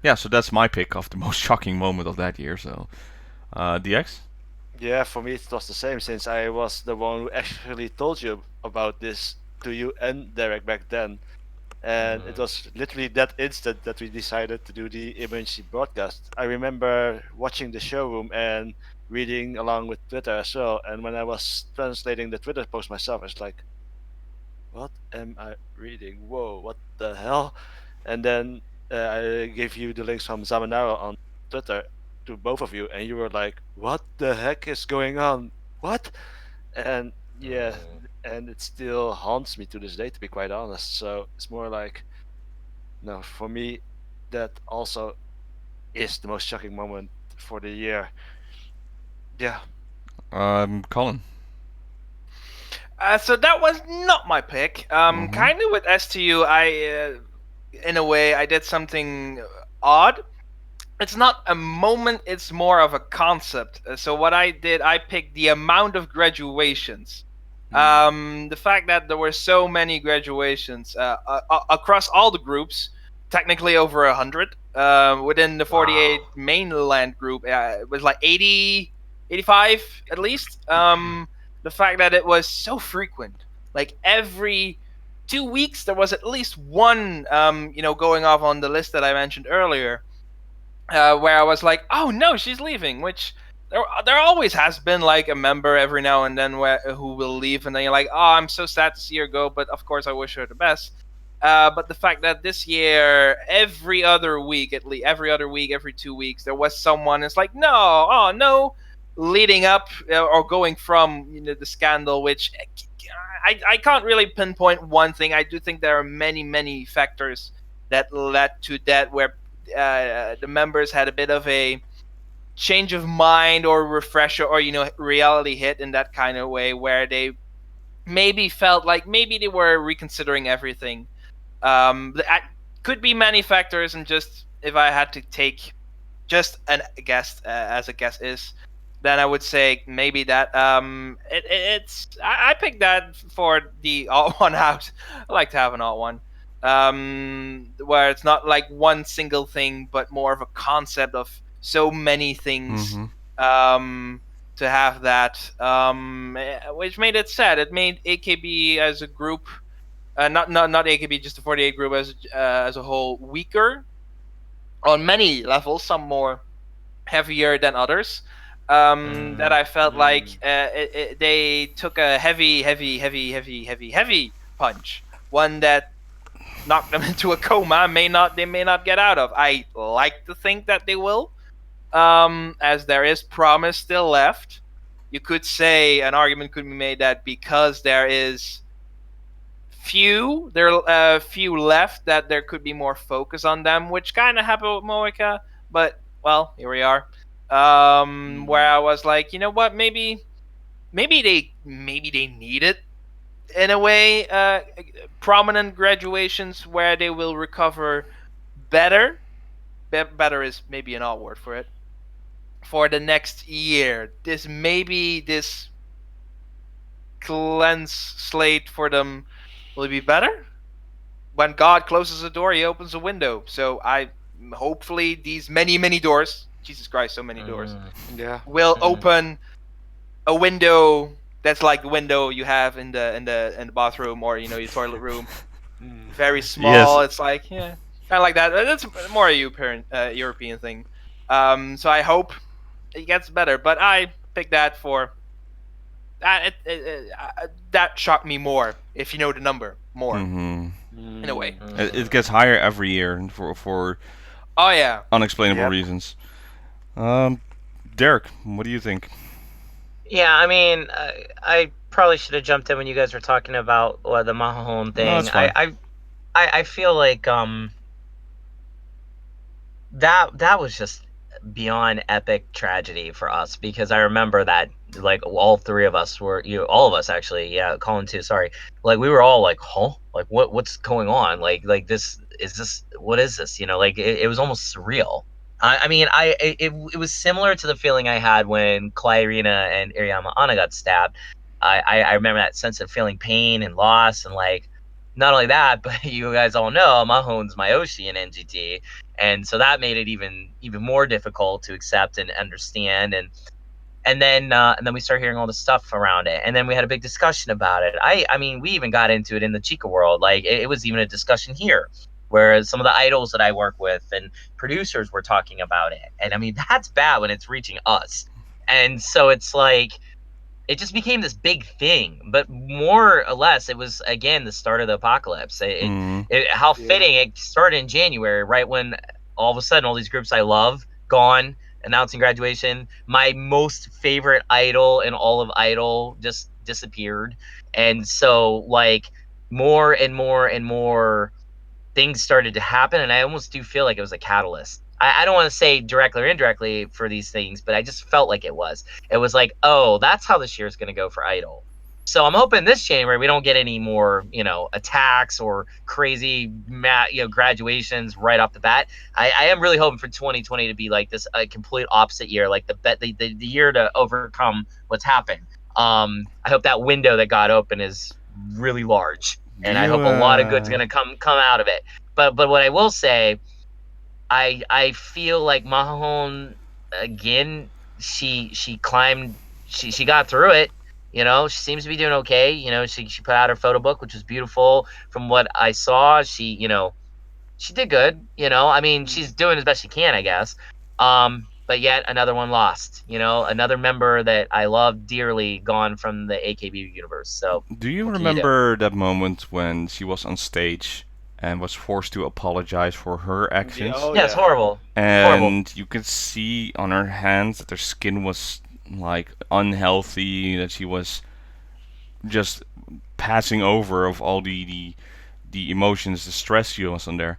Yeah, so that's my pick of the most shocking moment of that year. So, DX? Yeah, for me it was the same, since I was the one who actually told you about this to you and Derek back then. And it was literally that instant that we decided to do the emergency broadcast. I remember watching the showroom and reading along with Twitter as well. And when I was translating the Twitter post myself, I was like, what am I reading? Whoa, what the hell? And then I gave you the links from Zamanaro on Twitter to both of you, and you were like, what the heck is going on? What? And yeah, and it still haunts me to this day, to be quite honest. So it's more like, no, for me, that also is the most shocking moment for the year. Yeah. Colin. So that was not my pick. Kind of with STU, in a way, I did something odd. It's not a moment, it's more of a concept. So what I did, I picked the amount of graduations. The fact that there were so many graduations across all the groups, technically over 100. Within the 48 mainland group, it was like 80, 85 at least. The fact that it was so frequent, like every 2 weeks there was at least one, going off on the list that I mentioned earlier, where I was like, oh no, she's leaving, which there always has been like a member every now and then who will leave, and then you're like, oh, I'm so sad to see her go, but of course I wish her the best. But the fact that this year, every other week, every 2 weeks, there was someone. It's like, no, leading up or going from the scandal, which I can't really pinpoint one thing. I do think there are many factors that led to that, where the members had a bit of a change of mind or refresher, or reality hit in that kind of way, where they maybe felt like maybe they were reconsidering everything. Could be many factors, and just if I had to take just a guess, as a guess is, then I would say maybe that I picked that for the odd one out. I like to have an odd one, where it's not like one single thing, but more of a concept of so many things to have that, which made it sad. It made AKB as a group, not AKB, just the 48 group as a whole, weaker on many levels. Some more heavier than others. That I felt like they took a heavy punch. One that knocked them into a coma. They may not get out of. I like to think that they will, as there is promise still left. You could say an argument could be made that because there is few left, that there could be more focus on them, which kind of happened with Moeka. But well, here we are. Where I was like, you know what, maybe they need it in a way, prominent graduations where they will recover better. Better is maybe an odd word for it. For the next year, this cleanse slate for them will be better. When God closes a door, He opens a window. So hopefully these many doors, Jesus Christ, so many doors, will open a window that's like the window you have in the bathroom, or your toilet room. Very small. Yes. It's like kind of like that. That's more a European thing. So I hope it gets better. But I picked that for that. That shocked me more, if you know the number more, in a way. It gets higher every year for Oh yeah, unexplainable reasons. Derek, what do you think? Yeah, I mean, I probably should have jumped in when you guys were talking about the Mahone thing. that's fine. I feel like that was just beyond epic tragedy for us, because I remember that, like, all three of us were, all of us actually, yeah, Colin too, sorry, like, we were all like, huh, like, what's going on, like what is this, like, it was almost surreal. I mean, it was similar to the feeling I had when Clarina and Iriyama Anna got stabbed. I remember that sense of feeling pain and loss, and, like, not only that, but you guys all know Mahone's Mayoshi in NGT, and so that made it even more difficult to accept and understand. And then we started hearing all the stuff around it, and then we had a big discussion about it. I mean, we even got into it in the Chica world. Like, it was even a discussion here, where some of the idols that I work with and producers were talking about it. And I mean, that's bad when it's reaching us. And so it's like, it just became this big thing. But more or less, it was, again, the start of the apocalypse. How fitting it started in January, right when all of a sudden all these groups I love gone, announcing graduation. My most favorite idol in all of Idol just disappeared. And so, like, more and more and more things started to happen, and I almost do feel like it was a catalyst. I don't want to say directly or indirectly for these things, but I just felt like it was. It was like, oh, that's how this year is going to go for Idol. So I'm hoping this January we don't get any more, attacks or crazy, graduations right off the bat. I am really hoping for 2020 to be like this, a complete opposite year, like the year to overcome what's happened. I hope that window that got open is really large, and I hope a lot of good's gonna come out of it. But what I will say, I feel like Mahone, again, she climbed, she got through it. She seems to be doing okay. She put out her photo book, which was beautiful. From what I saw, she did good. I mean, she's doing as best she can, I guess. But yet another one lost. Another member that I love dearly gone from the AKB universe. So, do you remember that moment when she was on stage and was forced to apologize for her actions? Yeah, it's horrible. And you could see on her hands that her skin was, like, unhealthy, that she was just passing over of all the emotions, the stress she was on there.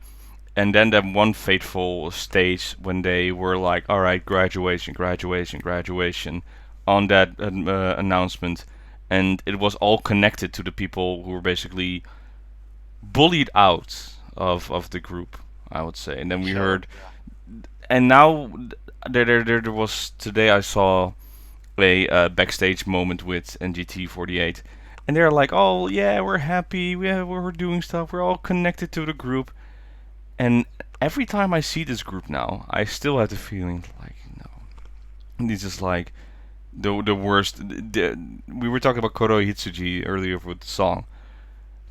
And then that one fateful stage when they were like, all right, graduation, on that announcement. And it was all connected to the people who were basically bullied out of the group, I would say. And then we heard... And now, there was... Today I saw a backstage moment with NGT48. And they're like, oh, yeah, we're happy, we're doing stuff, we're all connected to the group. And every time I see this group now, I still have the feeling like, This is like the worst. We were talking about Koroi Hitsuji earlier with the song.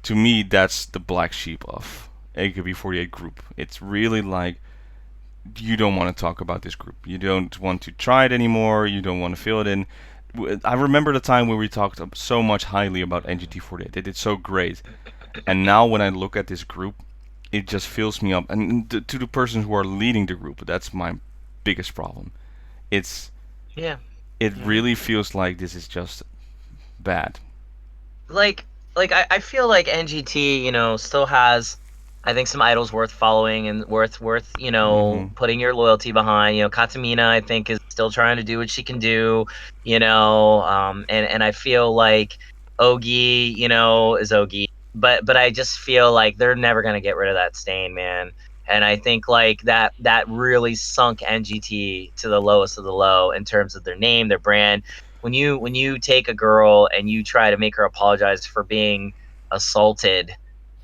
To me, that's the black sheep of AKB48 group. It's really like you don't want to talk about this group. You don't want to try it anymore. You don't want to feel it in. I remember the time where we talked so much highly about NGT48. They did so great. And now when I look at this group, it just fills me up. And to the persons who are leading the group, that's my biggest problem. It's Yeah. it really feels like this is just bad. Like I feel like NGT, still has, I think, some idols worth following and worth putting your loyalty behind. Katamina, I think, is still trying to do what she can do. And I feel like Ogi, is Ogi, but I just feel like they're never gonna get rid of that stain, man. And I think like that really sunk NGT to the lowest of the low in terms of their name, their brand. When you take a girl and you try to make her apologize for being assaulted,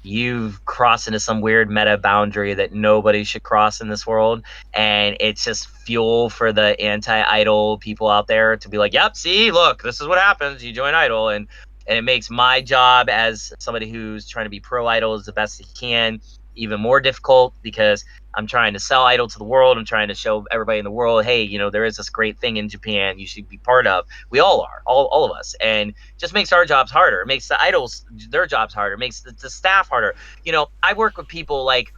you've crossed into some weird meta boundary that nobody should cross in this world, and it's just fuel for the anti-idol people out there to be like, yep, see, look, this is what happens, you join idol. And it makes my job as somebody who's trying to be pro idol as the best he can even more difficult, because I'm trying to sell idol to the world. I'm trying to show everybody in the world, hey, there is this great thing in Japan you should be part of. We all are, all of us. And just makes our jobs harder. It makes the idols, their jobs harder. It makes the staff harder. I work with people like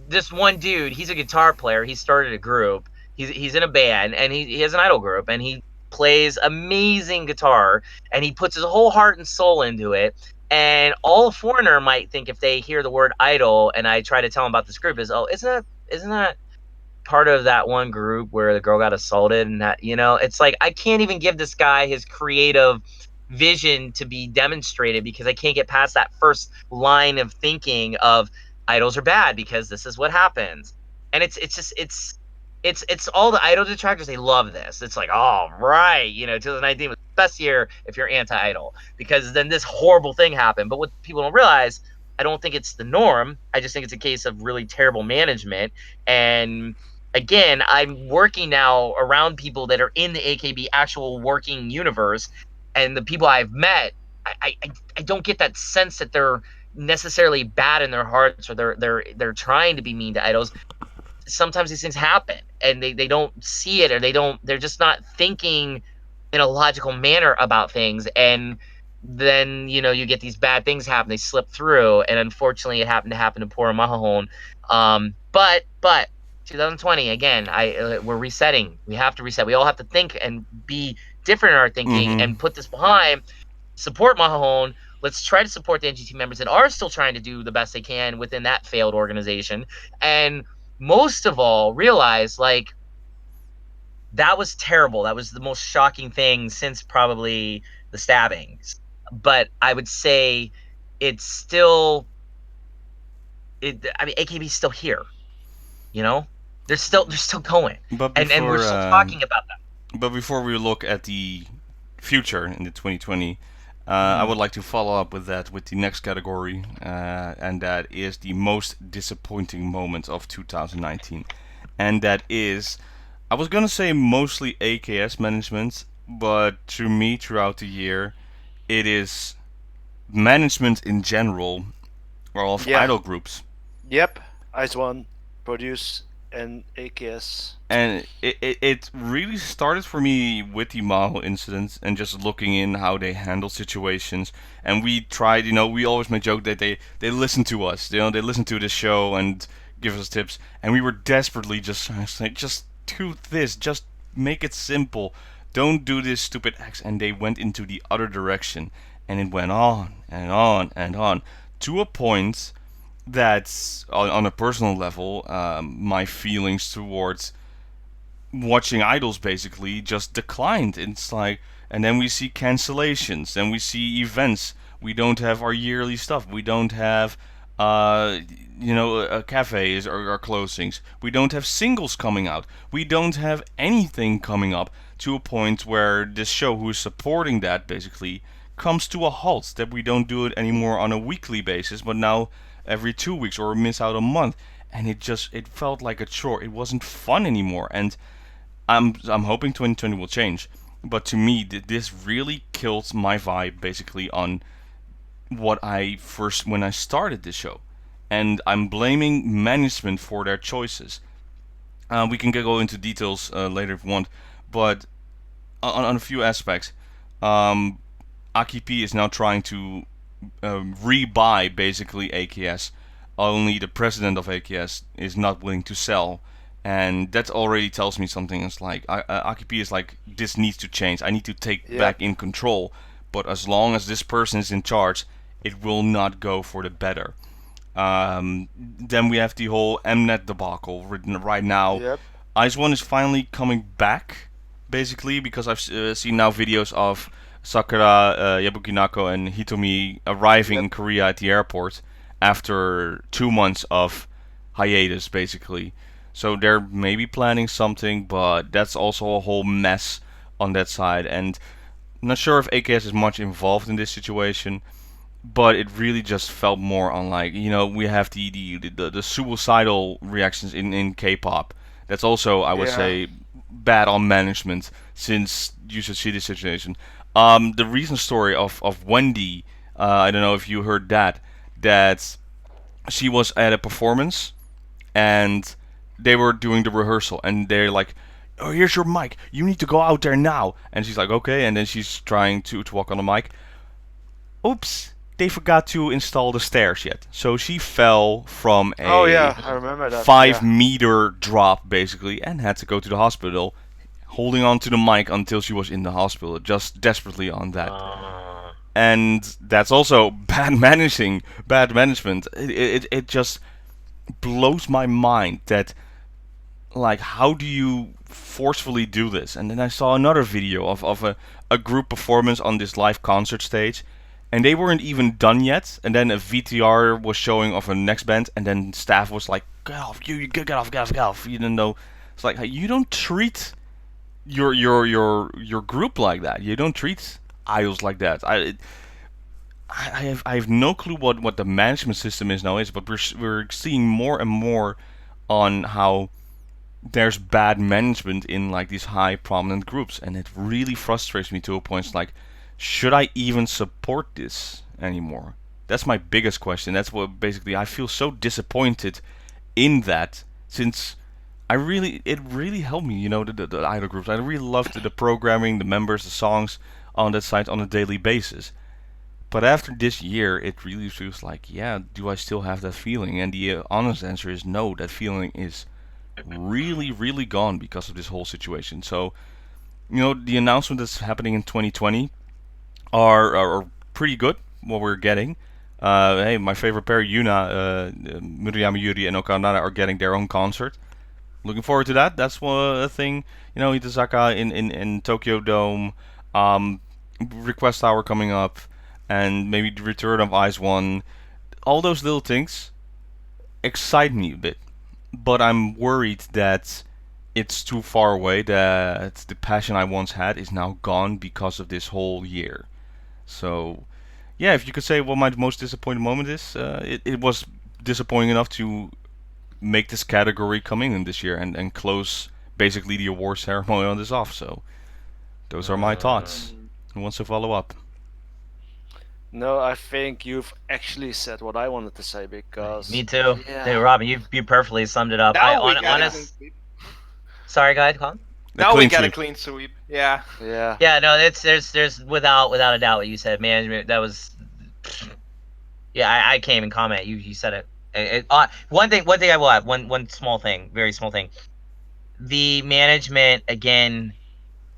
this one dude. He's a guitar player. He started a group. He's in a band, and he has an idol group, and he plays amazing guitar, and he puts his whole heart and soul into it. And all a foreigner might think, if they hear the word idol and I try to tell them about this group, is, oh, isn't that part of that one group where the girl got assaulted? And that, it's like, I can't even give this guy his creative vision to be demonstrated, because I can't get past that first line of thinking of idols are bad because this is what happens. And it's all the idol detractors. They love this. It's like, oh, right, 2019 was the best year if you're anti-idol, because then this horrible thing happened. But what people don't realize, I don't think it's the norm. I just think it's a case of really terrible management. And again, I'm working now around people that are in the AKB actual working universe, and the people I've met, I don't get that sense that they're necessarily bad in their hearts, or they're trying to be mean to idols. Sometimes these things happen and they don't see it, or they're just not thinking in a logical manner about things. And then, you get these bad things happen, they slip through. And unfortunately, it happened to happen to poor Mahahon. But 2020, again, we're resetting. We have to reset. We all have to think and be different in our thinking, and put this behind, support Mahahon. Let's try to support the NGT members that are still trying to do the best they can within that failed organization. And most of all, realize, like, that was terrible. That was the most shocking thing since probably the stabbings. But I would say it's still, AKB's still here. They're still going. But and we're still talking about that. But before we look at the future in the 2020, I would like to follow up with the next category, and that is the most disappointing moment of 2019. And that is, I was going to say mostly AKS management, but to me, throughout the year, it is management in general of idol groups. Yep, ICE1, Produce, and AKS. And it really started for me with the Maho incident, and just looking in how they handle situations. And we tried, we always make joke that they listen to us, they listen to this show and give us tips. And we were desperately just like, just do this, just make it simple, don't do this stupid X. And they went into the other direction, and it went on and on and on, to a point that on a personal level, my feelings towards watching idols basically just declined. It's like, and then we see cancellations, then we see events. We don't have our yearly stuff. We don't have, cafes or closings. We don't have singles coming out. We don't have anything coming up, to a point where this show, who is supporting that, basically comes to a halt. That we don't do it anymore on a weekly basis, but now every 2 weeks, or miss out a month. And it felt like a chore. It wasn't fun anymore. And I'm hoping 2020 will change, but to me, this really killed my vibe basically on what I first when I started this show, and I'm blaming management for their choices. We can go into details later if you want, but on a few aspects, um, AKP is now trying to rebuy basically AKS. Only the president of AKS is not willing to sell, and that already tells me something. It's like AKP is like, this needs to change. I need to take Yep. back in control. But as long as this person is in charge, it will not go for the better. Then we have the whole Mnet debacle written right now. Yep. Ice One is finally coming back, basically, because I've seen now videos of Sakura, Yabuki and Hitomi arriving in Korea at the airport after 2 months of hiatus, basically. So they're maybe planning something, but that's also a whole mess on that side. And I'm not sure if AKS is much involved in this situation, but it really just felt more on like, we have the suicidal reactions in K-pop. That's also, I would Yeah. say, bad on management, since you should see this situation. The recent story of Wendy, I don't know if you heard that she was at a performance and they were doing the rehearsal and they're like, oh, here's your mic, you need to go out there now. And she's like, okay, and then she's trying to walk on the mic. Oops, they forgot to install the stairs yet. So she fell from a Oh yeah, I remember that. 5-meter drop basically and had to go to the hospital, holding on to the mic until she was in the hospital, just desperately on that. And that's also bad management. It just blows my mind that, like, how do you forcefully do this? And then I saw another video of a group performance on this live concert stage, and they weren't even done yet. And then a VTR was showing of a next band, and then staff was like, "Get off, you get off." You know, it's like, you don't treat your group like that. You don't treat idols like that. I have no clue what the management system is now but we're seeing more and more on how there's bad management in like these high prominent groups, and it really frustrates me to a point. It's like, should I even support this anymore? That's my biggest question. That's what basically I feel so disappointed in that, since it really helped me, the idol groups. I really loved the programming, the members, the songs on that site on a daily basis. But after this year, it really feels like, yeah, do I still have that feeling? And the honest answer is no. That feeling is really, really gone because of this whole situation. So, the announcement that's happening in 2020 are pretty good. What we're getting. Hey, my favorite pair, Yuna, Murayama Yuri, and Okanada are getting their own concert. Looking forward to that. That's one thing. Itazaka in Tokyo Dome. Request Hour coming up. And maybe the return of Ice One. All those little things excite me a bit. But I'm worried that it's too far away, that the passion I once had is now gone because of this whole year. So, yeah, if you could say what my most disappointing moment is, it was disappointing enough to make this category coming in this year and close basically the award ceremony on this off. So, those are my thoughts. Who wants to follow up? No, I think you've actually said what I wanted to say, because Me too. Yeah. Hey, Robin, you perfectly summed it up. Now we got a clean sweep. Sorry, go ahead, Colin. Now we clean got a sweep. clean sweep. Yeah. Yeah. Yeah, no, there's without a doubt what you said. Management, that was. Yeah, I can't even comment. You said it. One thing I will add. One small thing, very small thing. The management again.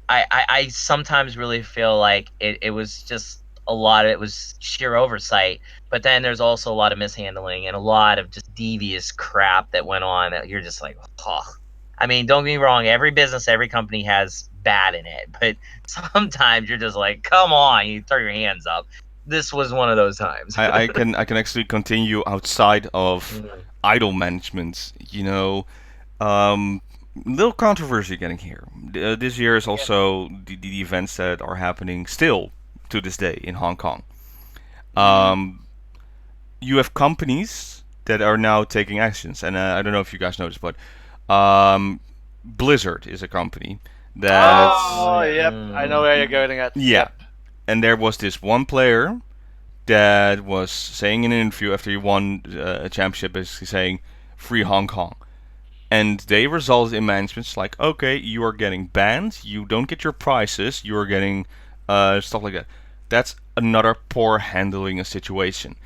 I sometimes really feel like it was just a lot of it was sheer oversight, but then there's also a lot of mishandling and a lot of just devious crap that went on that you're just like, oh. I mean, don't get me wrong, every business, every company has bad in it, but sometimes you're just like, come on, you throw your hands up. This was one of those times. I can actually continue outside of idol management. Little controversy getting here. This year is also the events that are happening still to this day in Hong Kong. You have companies that are now taking actions, and I don't know if you guys noticed, but Blizzard is a company that Oh, yep. I know where you're going at. yeah, and there was this one player that was saying in an interview after he won a championship, basically saying "Free Hong Kong," and they resulted in managements like, okay, you are getting banned, you don't get your prizes, you are getting stuff like that. That's another poor handling a situation,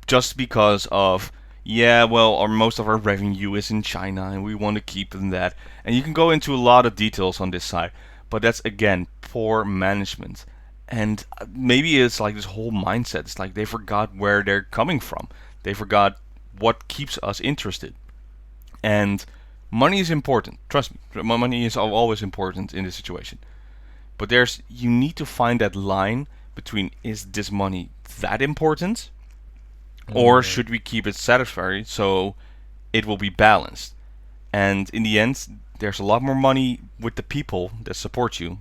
just because of most of our revenue is in China and we want to keep it in that. And you can go into a lot of details on this side, but that's again poor management. And maybe it's like this whole mindset. It's like they forgot where they're coming from. They forgot what keeps us interested. And money is important. Trust me, money is always important in this situation. But you need to find that line between, is this money that important, or should we keep it satisfactory so it will be balanced? And in the end, there's a lot more money with the people that support you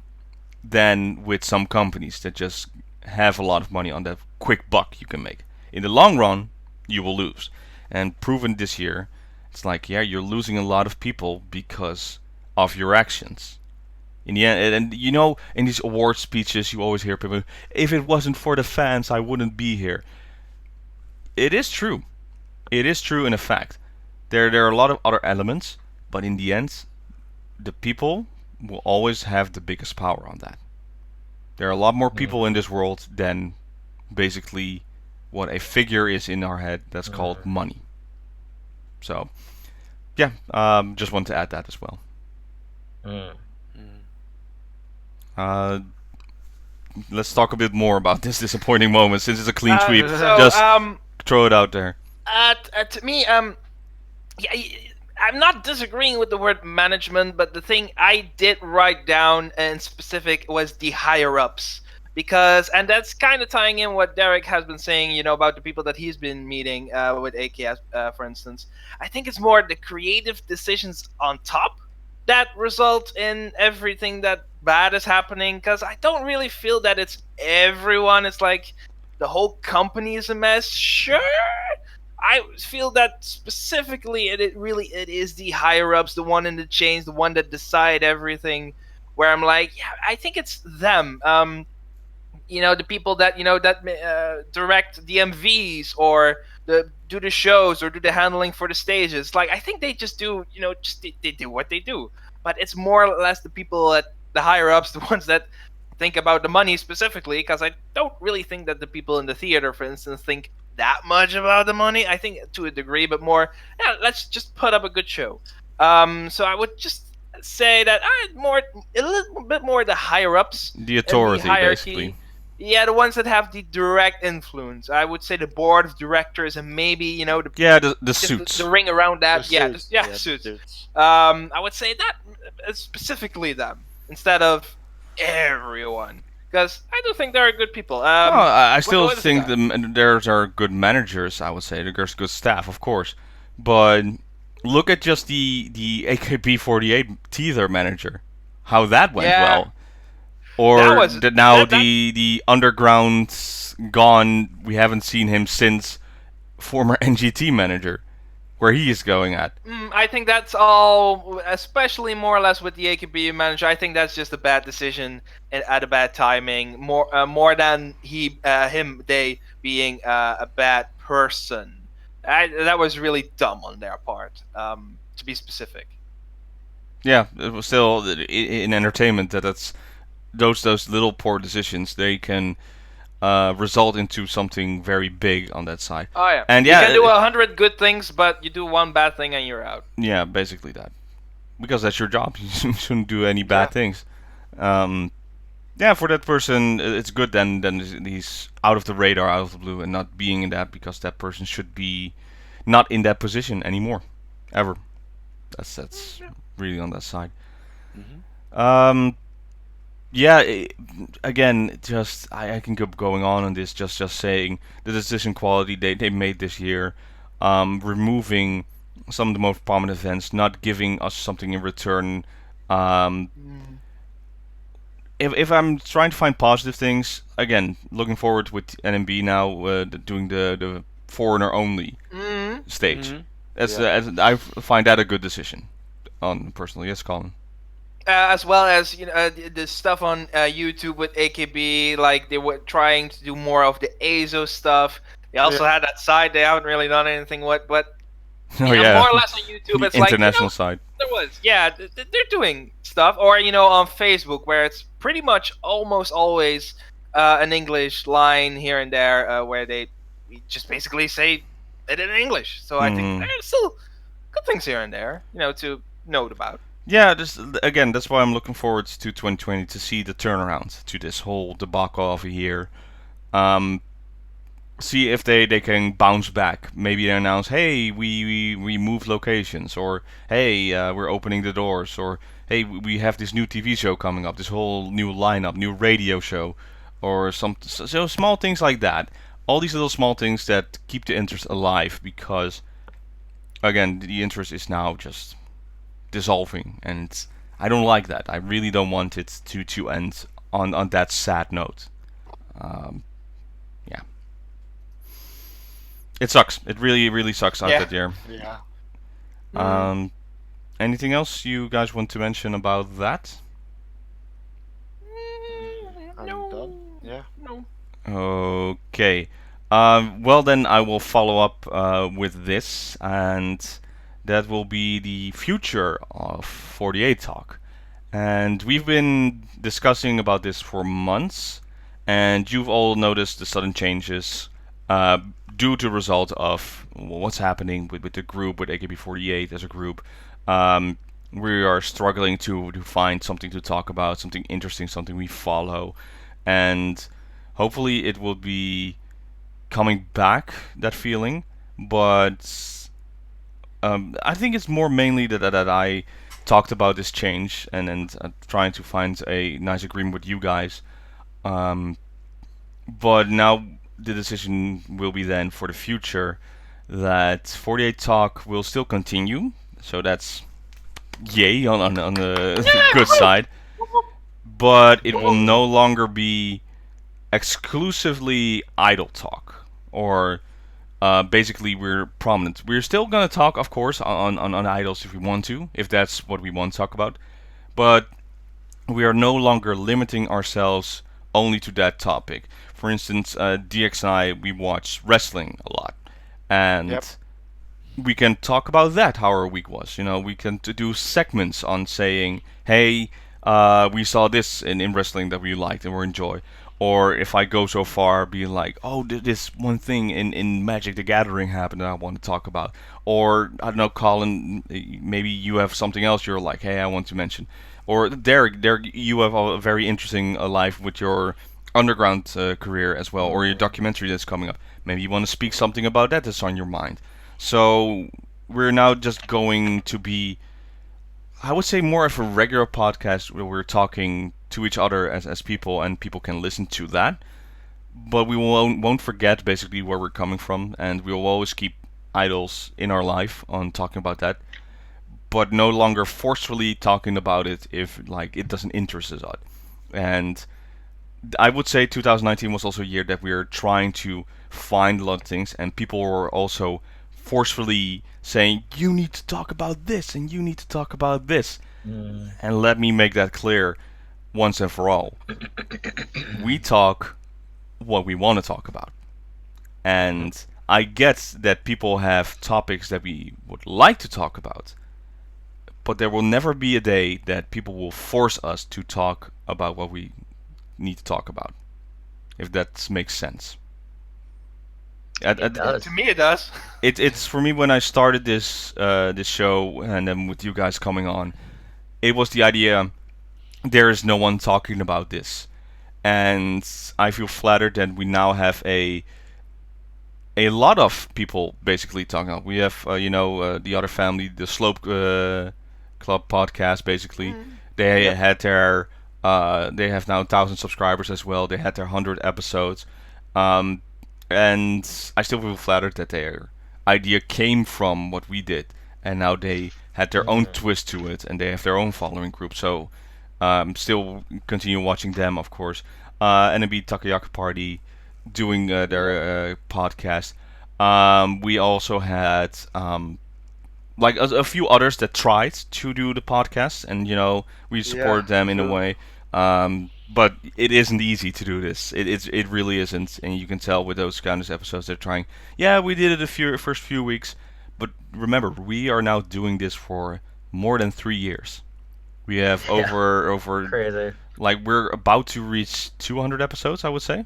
than with some companies that just have a lot of money on that quick buck you can make. In the long run, you will lose. And proven this year, it's like, you're losing a lot of people because of your actions. In the end, and you know, in these award speeches, you always hear people, if it wasn't for the fans, I wouldn't be here. It is true. It is true in effect. There are a lot of other elements, but in the end, the people will always have the biggest power on that. There are a lot more people in this world than basically what a figure is in our head that's called money. So, just want to add that as well. Let's talk a bit more about this disappointing moment, since it's a clean sweep. Just throw it out there. To me, I'm not disagreeing with the word management, but the thing I did write down in specific was the higher ups, and that's kind of tying in what Derek has been saying, about the people that he's been meeting with AKS, for instance. I think it's more the creative decisions on top that result in everything that bad is happening, because I don't really feel that it's everyone. It's like the whole company is a mess. Sure, I feel that specifically it is the higher ups, the one in the chains, the one that decide everything, where I'm like, I think it's them. The people that direct the MVs or do the shows or do the handling for the stages. Like, I think they just do, they do what they do. But it's more or less the people at the higher ups, the ones that think about the money specifically, because I don't really think that the people in the theater, for instance, think that much about the money. I think to a degree, but more, let's just put up a good show. So I would just say that a little bit more the higher ups, the authority, basically. Yeah, the ones that have the direct influence. I would say the board of directors and maybe the suits, the ring around that. The suits. I would say that specifically them instead of everyone, because I do think there are good people. I still think there are good managers. I would say there's good staff, of course, but look at just the AKB48 teaser manager, how that went well. Or the underground gone. We haven't seen him since former NGT manager, where he is going at. I think that's all, especially more or less with the AKB manager. I think that's just a bad decision at a bad timing. More than they being a bad person. That was really dumb on their part. To be specific. Yeah, it was still in entertainment that's. Those little poor decisions, they can result into something very big on that side. Oh yeah, and you can do 100 good things, but you do one bad thing and you're out. Yeah, basically that, because that's your job. You shouldn't do any bad things. For that person, it's good then he's out of the radar, out of the blue, and not being in that, because that person should be not in that position anymore, ever. That's really on that side. Again, just I can keep going on this, just saying the decision quality they made this year, removing some of the most prominent events, not giving us something in return. If I'm trying to find positive things, again, looking forward with NMB now doing the foreigner only stage. I find that a good decision. on personal. Yes, Colin. As well as the stuff on YouTube with AKB, like they were trying to do more of the ASO stuff. They also had that side they haven't really done anything with, but Oh more yeah. or less on YouTube, The it's like international side. there was they're doing stuff, or on Facebook where it's pretty much almost always an English line here and there where they just basically say it in English. So I think there's still good things here and there, to note about. Yeah, again, that's why I'm looking forward to 2020 to see the turnaround to this whole debacle of a year. See if they can bounce back. Maybe they announce, hey, we moved locations, or hey, we're opening the doors, or hey, we have this new TV show coming up, this whole new lineup, new radio show, or so small things like that. All these little small things that keep the interest alive, because again, the interest is now just dissolving, and I don't like that. I really don't want it to end on that sad note. Yeah, it sucks. It really sucks out that year. Yeah. Anything else you guys want to mention about that? I'm done. Yeah. No. Okay. Well then, I will follow up with this, and that will be the future of 48 Talk. And we've been discussing about this for months, and you've all noticed the sudden changes due to result of what's happening with the group, with AKB48 as a group. We are struggling to find something to talk about, something interesting, something we follow, and hopefully it will be coming back, that feeling. But I think it's more mainly that I talked about this change and trying to find a nice agreement with you guys. But now the decision will be then for the future that 48 Talk will still continue. So that's yay on the good side. But it will no longer be exclusively idol talk, or basically we're prominent. We're still gonna talk, of course, on idols if we want to, if that's what we want to talk about, but we are no longer limiting ourselves only to that topic. For instance, DX and I, we watch wrestling a lot, and we can talk about that, how our week was. We can do segments on saying, hey, we saw this in wrestling that we liked and we enjoy. Or if I go so far, be like, oh, this one thing in Magic the Gathering happened that I want to talk about. Or, I don't know, Colin, maybe you have something else you're like, hey, I want to mention. Or Derek, you have a very interesting life with your underground career as well, or your documentary that's coming up. Maybe you want to speak something about that's on your mind. So we're now just going to be, I would say, more of a regular podcast where we're talking to each other as people, and people can listen to that. But we won't forget basically where we're coming from, and we will always keep idols in our life on talking about that, but no longer forcefully talking about it if it doesn't interest us. And I would say 2019 was also a year that we were trying to find a lot of things, and people were also forcefully saying, you need to talk about this and you need to talk about this. And let me make that clear once and for all. We talk what we want to talk about. And I get that people have topics that we would like to talk about, but there will never be a day that people will force us to talk about what we need to talk about, if that makes sense. It does. To me, it does. It's for me, when I started this show, and then with you guys coming on, it was the idea, there is no one talking about this, and I feel flattered that we now have a lot of people basically talking about. We have the other family, the Slope Club podcast, basically. They had their they have now 1,000 subscribers as well. They had their 100 episodes. And I still feel flattered that their idea came from what we did, and now they had their own twist to it, and they have their own following group. So still continue watching them, of course. Andi Takoyakiparty doing their podcast. We also had like a few others that tried to do the podcast, and we supported them in a true. way. But it isn't easy to do this. It really isn't, and you can tell with those kind of episodes they're trying. Yeah, we did it first few weeks, but remember, we are now doing this for more than 3 years. We have Yeah. over Crazy. like we're about to reach 200 episodes, I would say.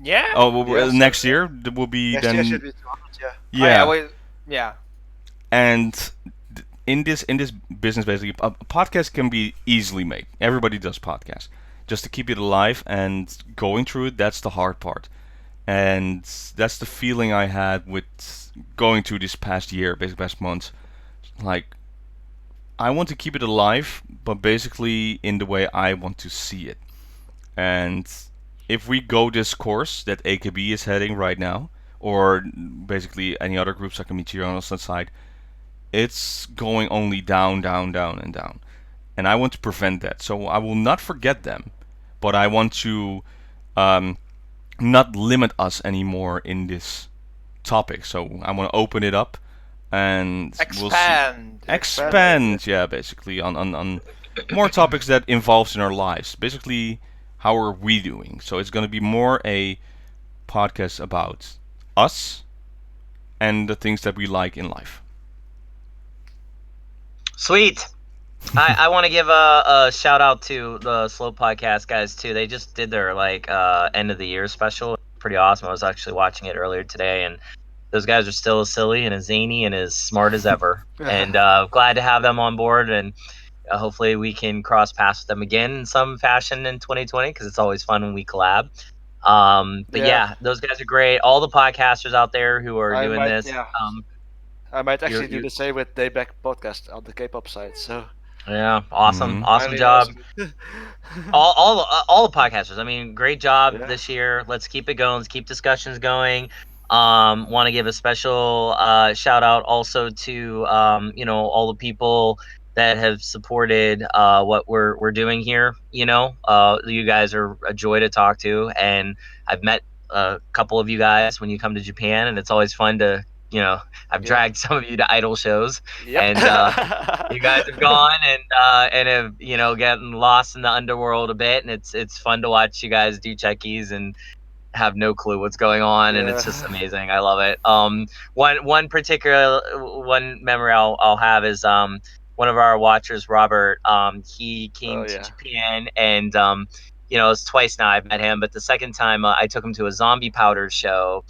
Yeah. Oh, well, Yes. next year will be Next year then. should be 200, yeah. Yeah. Yeah. And in this business, basically, a podcast can be easily made. Everybody does podcasts. Just to keep it alive and going through it, that's the hard part. And that's the feeling I had with going through this past year, basically past month. Like, I want to keep it alive, but basically in the way I want to see it. And if we go this course that AKB is heading right now, or basically any other groups like Michiro on the side, it's going only down, down, down, and down. And I want to prevent that. So I will not forget them, but I want to not limit us anymore in this topic. So I want to open it up and we'll see. Expand. Expand, yeah, basically on more topics that involves in our lives. Basically, how are we doing? So it's going to be more a podcast about us and the things that we like in life. Sweet. I want to give a shout out to the Slow Podcast guys too. They just did their end of the year special. Pretty awesome. I was actually watching it earlier today, and those guys are still as silly and as zany and as smart as ever. And glad to have them on board, and hopefully we can cross paths with them again in some fashion in 2020, because it's always fun when we collab. But yeah, those guys are great. All the podcasters out there who are doing this. Yeah. I might actually do you're- the same with Dayback podcast on the K-pop side. So Yeah, awesome, Mhm. awesome Highly job. awesome. All the podcasters. I mean, great job Yeah. this year. Let's keep it going. Let's keep discussions going. Want to give a special shout out also to all the people that have supported what we're doing here. You guys are a joy to talk to, and I've met a couple of you guys when you come to Japan, and it's always fun to I've Yeah. dragged some of you to idol shows. Yep. And you guys have gone and have gotten lost in the underworld a bit, and it's fun to watch you guys do checkies and have no clue what's going on, and it's Yeah. just amazing. I love it. One particular memory I'll have is one of our watchers, Robert. He came Oh, to yeah. Japan, and it's twice now I've met him, but the second time I took him to a Zombie Powder show.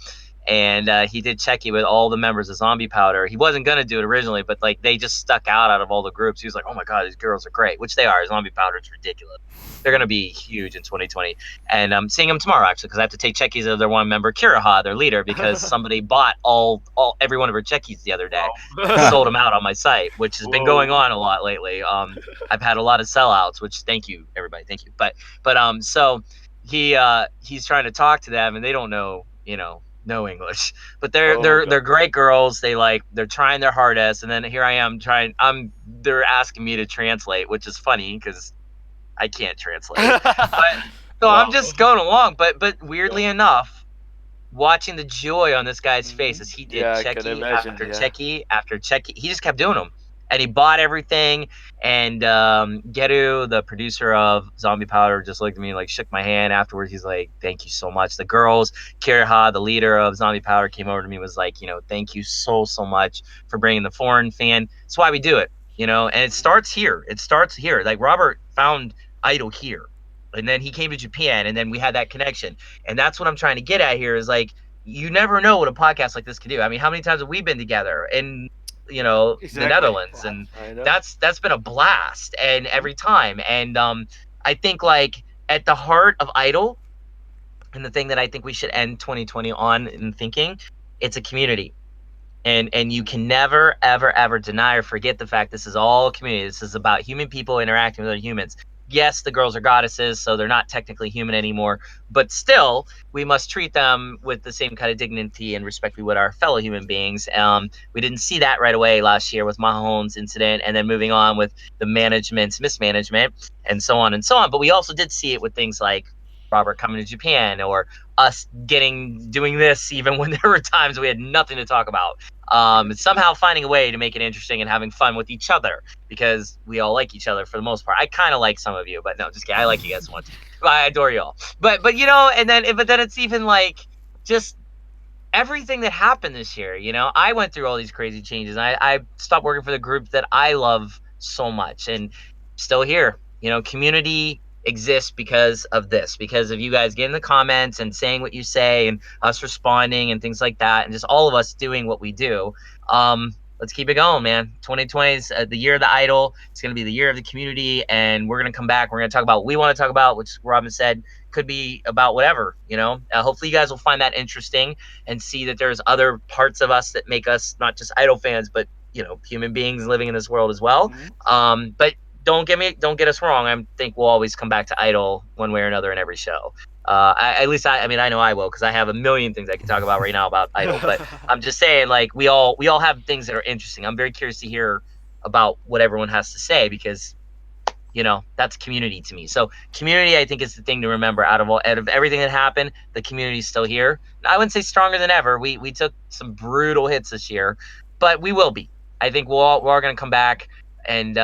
And he did checky with all the members of Zombie Powder. He wasn't gonna do it originally, but they just stuck out of all the groups. He was like, "Oh my god, these girls are great," which they are. Zombie Powder is ridiculous. They're gonna be huge in 2020. And I'm seeing them tomorrow actually, because I have to take checkies of their one member, Kiraha, their leader, because somebody bought every one of her checkies the other day. Sold them out on my site, which has been Whoa. going on a lot lately. I've had a lot of sellouts, which thank you everybody, thank you. But so he's trying to talk to them, and they don't know no English, but they're great girls. They're trying their hardest, and then here I am they're asking me to translate, which is funny because I can't translate. So I'm just going along, but weirdly enough, watching the joy on this guy's face as he did Yeah, I can checky imagine, after yeah. checky after checky, he just kept doing them, and he bought everything. And Geru, the producer of Zombie Powder, just looked at me, shook my hand afterwards. He's like, "Thank you so much." The girls, Kiraha, the leader of Zombie Powder, came over to me, was like, "Thank you so much for bringing the foreign fan. That's why we do it, And it starts here. Like Robert found Idol here, and then he came to Japan, and then we had that connection. And that's what I'm trying to get at here is you never know what a podcast like this can do. I mean, how many times have we been together in the Netherlands, and that's been a blast, and every time. And I think at the heart of Idol, and the thing that I think we should end 2020 on in thinking, it's a community. And you can never ever deny or forget the fact this is all community. This is about human people interacting with other humans. Yes, the girls are goddesses, so they're not technically human anymore, but still, we must treat them with the same kind of dignity and respect we would our fellow human beings. We didn't see that right away last year with Mahon's incident, and then moving on with the management's mismanagement, and so on and so on. But we also did see it with things like Robert coming to Japan, or us doing this even when there were times we had nothing to talk about. Somehow finding a way to make it interesting and having fun with each other, because we all like each other for the most part. I kind of like some of you, but no, just kidding. I like you guys once. I adore y'all. But you know, but then it's even like just everything that happened this year. You know, I went through all these crazy changes. I stopped working for the group that I love so much, and still here. You know, community exists because of this, because of you guys getting the comments and saying what you say, and us responding and things like that, and just all of us doing what we do. Let's keep it going, man. 2020 is the year of the idol. It's going to be the year of the community, and we're going to come back. We're going to talk about what we want to talk about, which Robin said could be about whatever, you know. Hopefully you guys will find that interesting and see that there's other parts of us that make us not just idol fans, but, you know, human beings living in this world as well. But don't get us wrong. I think we'll always come back to idol one way or another in every show. I mean, I know I will, because I have a million things I can talk about right now about idol. But I'm just saying, like, we all have things that are interesting. I'm very curious to hear about what everyone has to say, because, you know, that's community to me. So community, I think, is the thing to remember. Out of everything that happened, the community's still here. I wouldn't say stronger than ever. We took some brutal hits this year, but we will be. I think we're all going to come back. And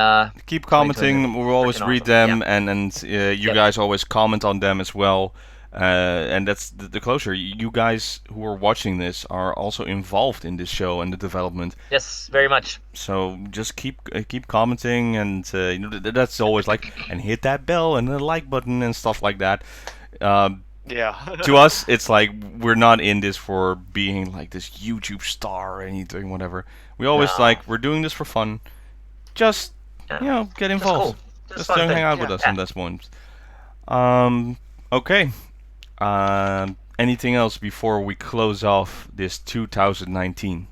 keep commenting. We'll always read them, yeah. and you guys always comment on them as well. And that's the closure. You guys who are watching this are also involved in this show and the development. Yes, very much. So just keep commenting, and you know, that's always like, and hit that bell and the like button and stuff like that. Yeah. To us, it's like we're not in this for being like this YouTube star or anything, whatever. We always we're doing this for fun. Just, you know, get involved. Just don't hang out with us in this one. Okay. Anything else before we close off this 2019?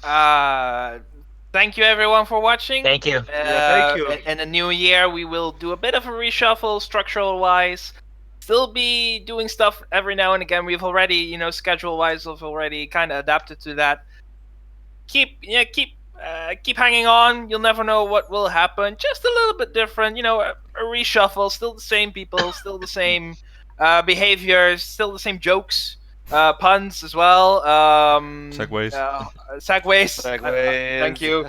Thank you everyone for watching. Thank you. Thank you. In the new year, we will do a bit of a reshuffle, structural wise. Still be doing stuff every now and again. We've already, you know, schedule wise, we've already kind of adapted to that. Keep hanging on. You'll never know what will happen. Just a little bit different, you know, a reshuffle. Still the same people, still the same behaviors, still the same jokes, puns as well. Segways. Segways. Thank you.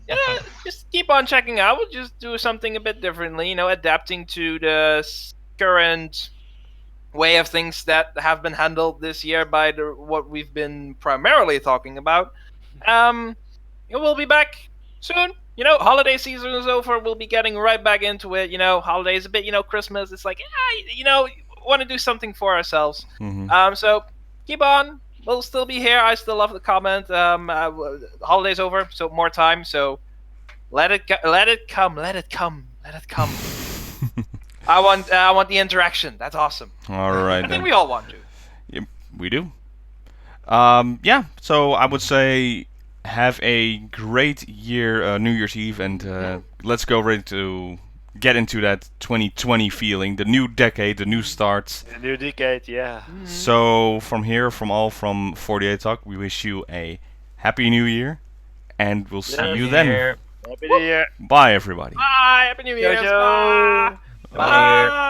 Yeah, just keep on checking out. We'll just do something a bit differently, you know, adapting to the current way of things that have been handled this year by what we've been primarily talking about. We'll be back soon. You know, holiday season is over. We'll be getting right back into it. You know, holidays a bit. You know, Christmas. It's like, you know, want to do something for ourselves. So keep on. We'll still be here. I still love the comment. Holidays over, so more time. So let it come. I want the interaction. That's awesome. All right. I think we all want to. Yeah, we do. Yeah. So I would say have a great year, New Year's Eve, and let's go ready to get into that 2020 feeling, the new decade, the new starts. The new decade, yeah. So from 48 Talk, we wish you a happy new year, and we'll see you then. Happy New Year. Bye, everybody. Bye. Happy New Year. Yo. Bye. Bye.